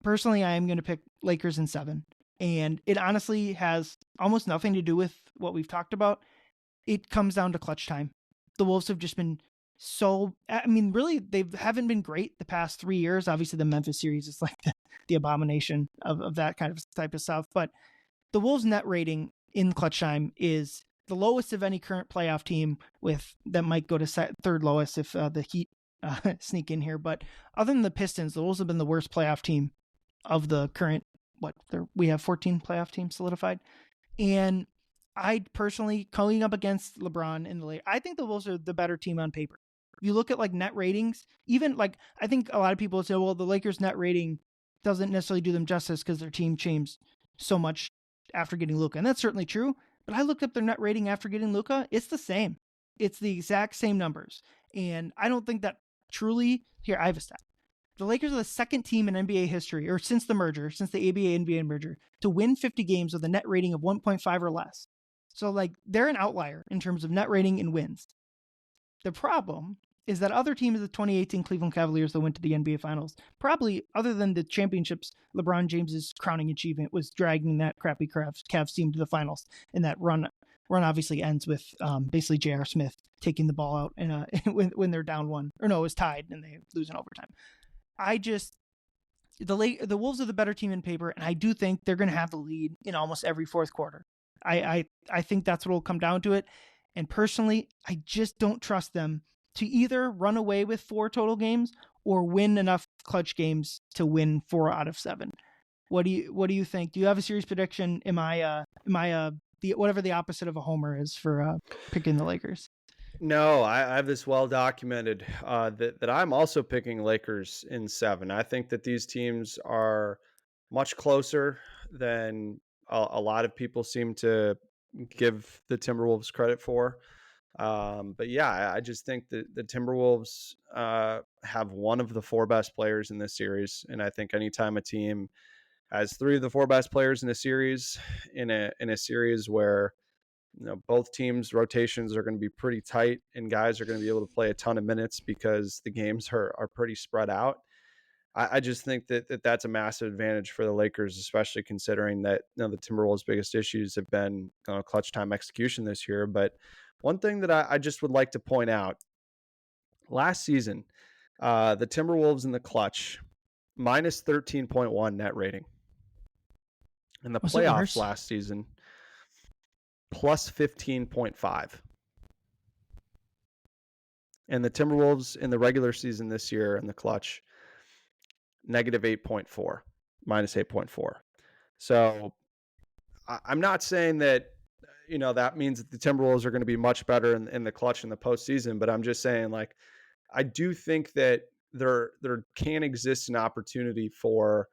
personally, I am going to pick Lakers in 7. And it honestly has almost nothing to do with what we've talked about. It comes down to clutch time. The Wolves have just been really, they haven't been great the past 3 years. Obviously, the Memphis series is like the abomination of that kind of type of stuff. But the Wolves net rating in clutch time is the lowest of any current playoff team, with that might go to third lowest if the Heat sneak in here. But other than the Pistons, the Wolves have been the worst playoff team of the current, we have 14 playoff teams solidified. And I personally, going up against LeBron in the late, I think the Wolves are the better team on paper. If you look at like net ratings, even like, I think a lot of people say, well, the Lakers net rating doesn't necessarily do them justice because their team changed so much after getting Luka. And that's certainly true. But I looked up their net rating after getting Luka. It's the same. It's the exact same numbers. And I don't think that truly, here, I have a stat. The Lakers are the second team in NBA history, or since the ABA-NBA merger, to win 50 games with a net rating of 1.5 or less. So, like, they're an outlier in terms of net rating and wins. The problem is that other teams, the 2018 Cleveland Cavaliers that went to the NBA Finals, probably, other than the championships, LeBron James's crowning achievement was dragging that crappy Cavs team to the finals. And that run obviously ends with basically J.R. Smith taking the ball out when they're down 1. Or no, it was tied and they lose in overtime. The Wolves are the better team in paper, and I do think they're going to have the lead in almost every fourth quarter. I think that's what will come down to it. And personally, I just don't trust them to either run away with 4 total games or win enough clutch games to win 4 out of 7. What do you think? Do you have a series prediction? Am I the whatever the opposite of a homer is for picking the Lakers? No, I have this well documented that I'm also picking Lakers in 7. I think that these teams are much closer than a lot of people seem to give the Timberwolves credit for. But yeah, I just think that the Timberwolves have one of the 4 best players in this series, and I think anytime a team has 3 of the 4 best players in a series, in a series where both teams' rotations are going to be pretty tight and guys are going to be able to play a ton of minutes because the games are pretty spread out. I just think that's a massive advantage for the Lakers, especially considering that the Timberwolves' biggest issues have been clutch time execution this year. But one thing that I just would like to point out, last season, the Timberwolves in the clutch, minus 13.1 net rating. In the playoffs last season, plus 15.5. And the Timberwolves in the regular season this year in the clutch, negative 8.4, minus 8.4. So I'm not saying that, that means that the Timberwolves are going to be much better in the clutch in the postseason, but I'm just saying, like, I do think that there can exist an opportunity for,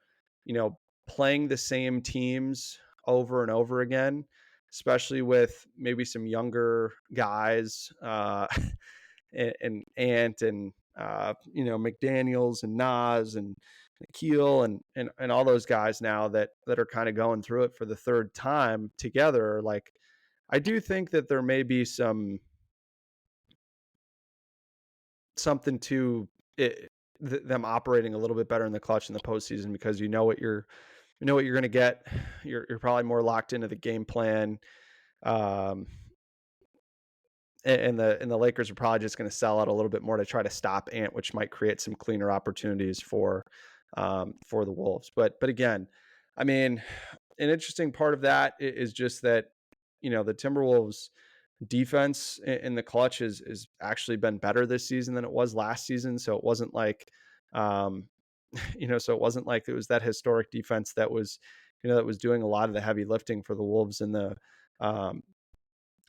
playing the same teams over and over again, especially with maybe some younger guys, and Ant and McDaniels and Nas and Keel and all those guys now that are kind of going through it for the 3rd time together. Like, I do think that there may be something to it, them operating a little bit better in the clutch in the postseason, because you know what you're going to get. You're probably more locked into the game plan. And the Lakers are probably just going to sell out a little bit more to try to stop Ant, which might create some cleaner opportunities for the Wolves. But again, I mean, an interesting part of that is just that, the Timberwolves defense in the clutch is actually been better this season than it was last season. So it wasn't like, so it wasn't like it was that historic defense that was, that was doing a lot of the heavy lifting for the Wolves in the,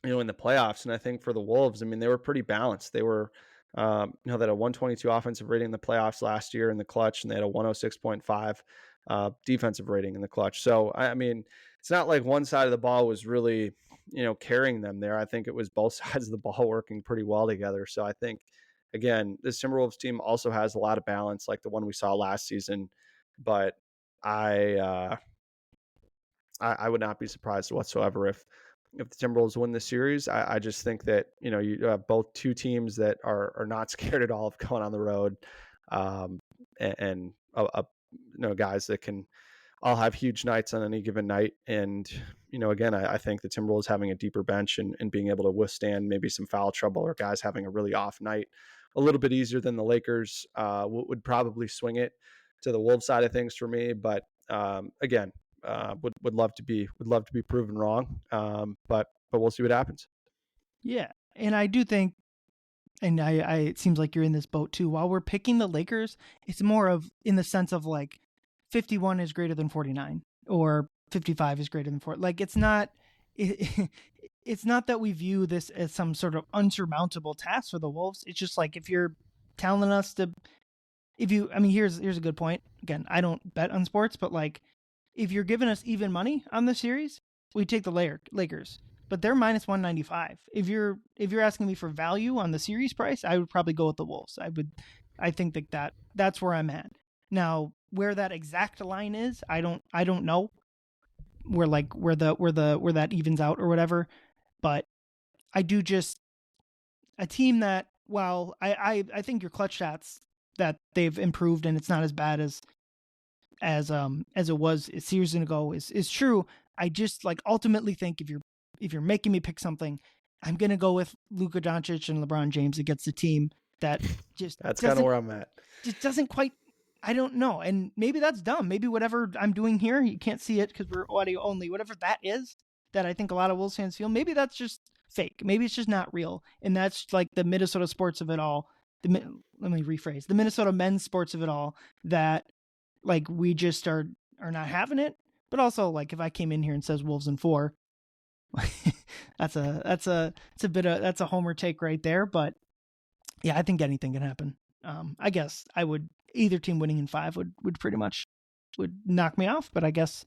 in the playoffs. And I think for the Wolves, I mean, they were pretty balanced. They were, they had a 122 offensive rating in the playoffs last year in the clutch, and they had a 106.5 defensive rating in the clutch. So, I mean, it's not like one side of the ball was really, carrying them there. I think it was both sides of the ball working pretty well together. So I think, again, this Timberwolves team also has a lot of balance, like the one we saw last season. But I would not be surprised whatsoever if the Timberwolves win the series. I just think that, you have both two teams that are not scared at all of going on the road, and guys that can all have huge nights on any given night. And, again, I think the Timberwolves having a deeper bench and being able to withstand maybe some foul trouble or guys having a really off night a little bit easier than the Lakers would probably swing it to the Wolves side of things for me. But again, would love to be proven wrong. But we'll see what happens. Yeah. And I do think, and I it seems like you're in this boat too. While we're picking the Lakers, it's more of in the sense of like 51 is greater than 49 or 55 is greater than 4. Like it's not that we view this as some sort of unsurmountable task for the Wolves. It's just like, if you're telling us to, here's a good point. Again, I don't bet on sports, but like, if you're giving us even money on the series, we take the Lakers, but they're minus 195. If you're asking me for value on the series price, I would probably go with the Wolves. I think that's where I'm at. Now, where that exact line is, I don't know. Where that evens out or whatever, but I do just a team that, while I think your clutch shots that they've improved and it's not as bad as it was a series ago is true. I just like ultimately think if you're making me pick something, I'm gonna go with Luka Doncic and LeBron James against the team that just that's kind of where I'm at. Just doesn't quite. I don't know, and maybe that's dumb. Maybe whatever I'm doing here, you can't see it because we're audio only. Whatever that is, that I think a lot of Wolves fans feel, maybe that's just fake. Maybe it's just not real. And that's like the Minnesota sports of it all. Let me rephrase. The Minnesota men's sports of it all, that like we just are not having it. But also, like, if I came in here and says Wolves in 4, that's a homer take right there. But yeah, I think anything can happen. I guess I would, either team winning in 5 would pretty much would knock me off. But I guess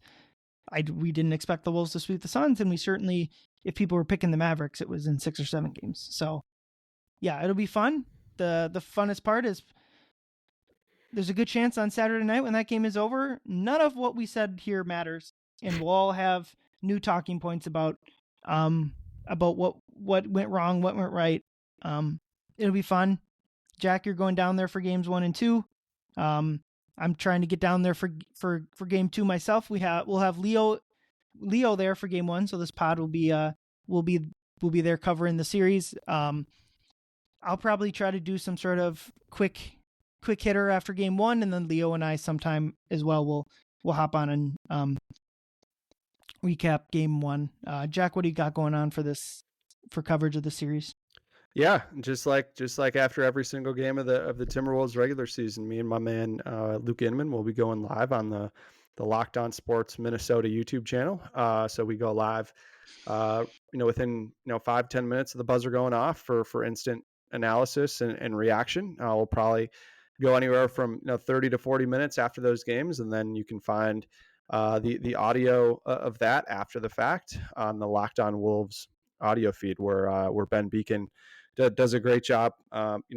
we didn't expect the Wolves to sweep the Suns, and we certainly, if people were picking the Mavericks, it was in 6 or 7 games. So yeah, it'll be fun. The funnest part is there's a good chance on Saturday night when that game is over, none of what we said here matters, and we'll all have new talking points about what went wrong, what went right. It'll be fun. Jack, you're going down there for games 1 and 2. I'm trying to get down there for game 2 myself. We'll have Leo there for game 1, so this pod will be there covering the series. I'll probably try to do some sort of quick hitter after game 1, and then Leo and I sometime as well we'll hop on and recap game 1. Jack, what do you got going on for coverage of the series? Yeah, just like after every single game of the Timberwolves regular season, me and my man Luke Inman will be going live on the Locked On Sports Minnesota YouTube channel. So we go live, within 5-10 minutes of the buzzer going off for instant analysis and reaction. We'll probably go anywhere from 30 to 40 minutes after those games, and then you can find the audio of that after the fact on the Locked On Wolves audio feed, where Ben Beacon does a great job,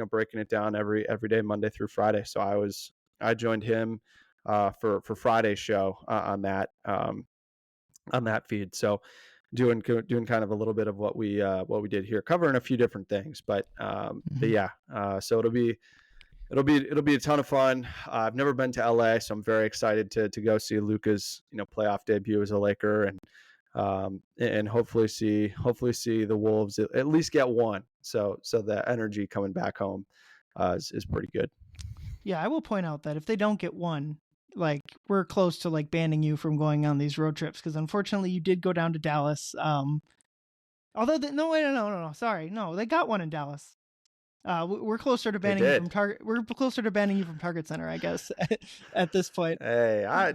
breaking it down every day, Monday through Friday. So I joined him for Friday's show on that feed. So doing kind of a little bit of what we did here, covering a few different things, but yeah. So it'll be a ton of fun. I've never been to LA, so I'm very excited to go see Luka's playoff debut as a Laker, and hopefully see the Wolves at least get one. So the energy coming back home is pretty good. Yeah, I will point out that if they don't get one, like, we're close to like banning you from going on these road trips, because unfortunately you did go down to Dallas. Although sorry, no, they got one in Dallas. We're closer to banning you from Target. We're closer to banning you from Target Center, I guess, at this point. Hey, I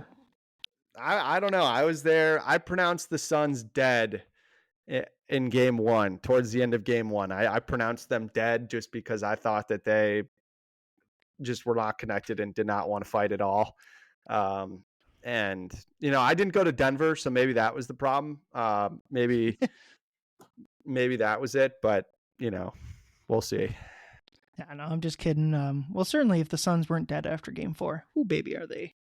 don't know. I was there. I pronounced the Suns dead in game 1. Towards the end of game 1, I pronounced them dead just because I thought that they just were not connected and did not want to fight at all. And I didn't go to Denver, so maybe that was the problem. Maybe that was it, but we'll see. Yeah, no, I'm just kidding. Well, certainly if the Suns weren't dead after game 4, who baby are they?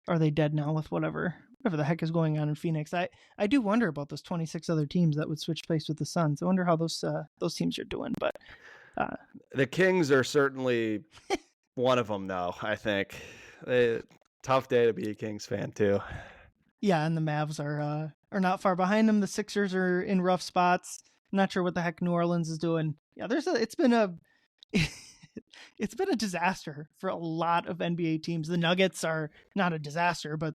Are they dead now with whatever the heck is going on in Phoenix? I do wonder about those 26 other teams that would switch place with the Suns. I wonder how those teams are doing. But the Kings are certainly one of them, though. I think tough day to be a Kings fan too. Yeah, and the Mavs are not far behind them. The Sixers are in rough spots. I'm not sure what the heck New Orleans is doing. Yeah, it's been a disaster for a lot of NBA teams. The Nuggets are not a disaster, but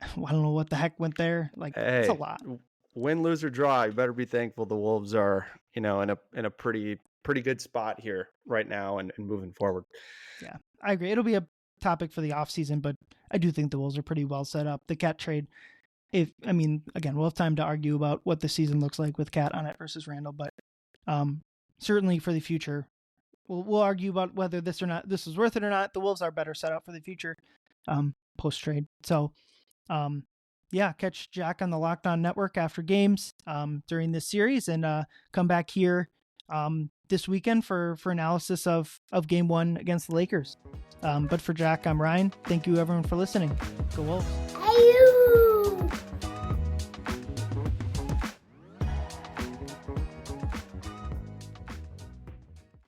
I don't know what the heck went there. Like, it's a lot. Win, lose, or draw, you better be thankful the Wolves are, in a pretty good spot here right now and moving forward. Yeah, I agree. It'll be a topic for the offseason, but I do think the Wolves are pretty well set up. The Cat trade, again, we'll have time to argue about what the season looks like with Cat on it versus Randle, but certainly for the future, we'll argue about whether this is worth it or not. The Wolves are better set up for the future post trade. So, yeah, catch Jack on the Locked On Network after games during this series, and come back here this weekend for analysis of game 1 against the Lakers. But for Jack, I'm Ryan. Thank you everyone for listening. Go Wolves.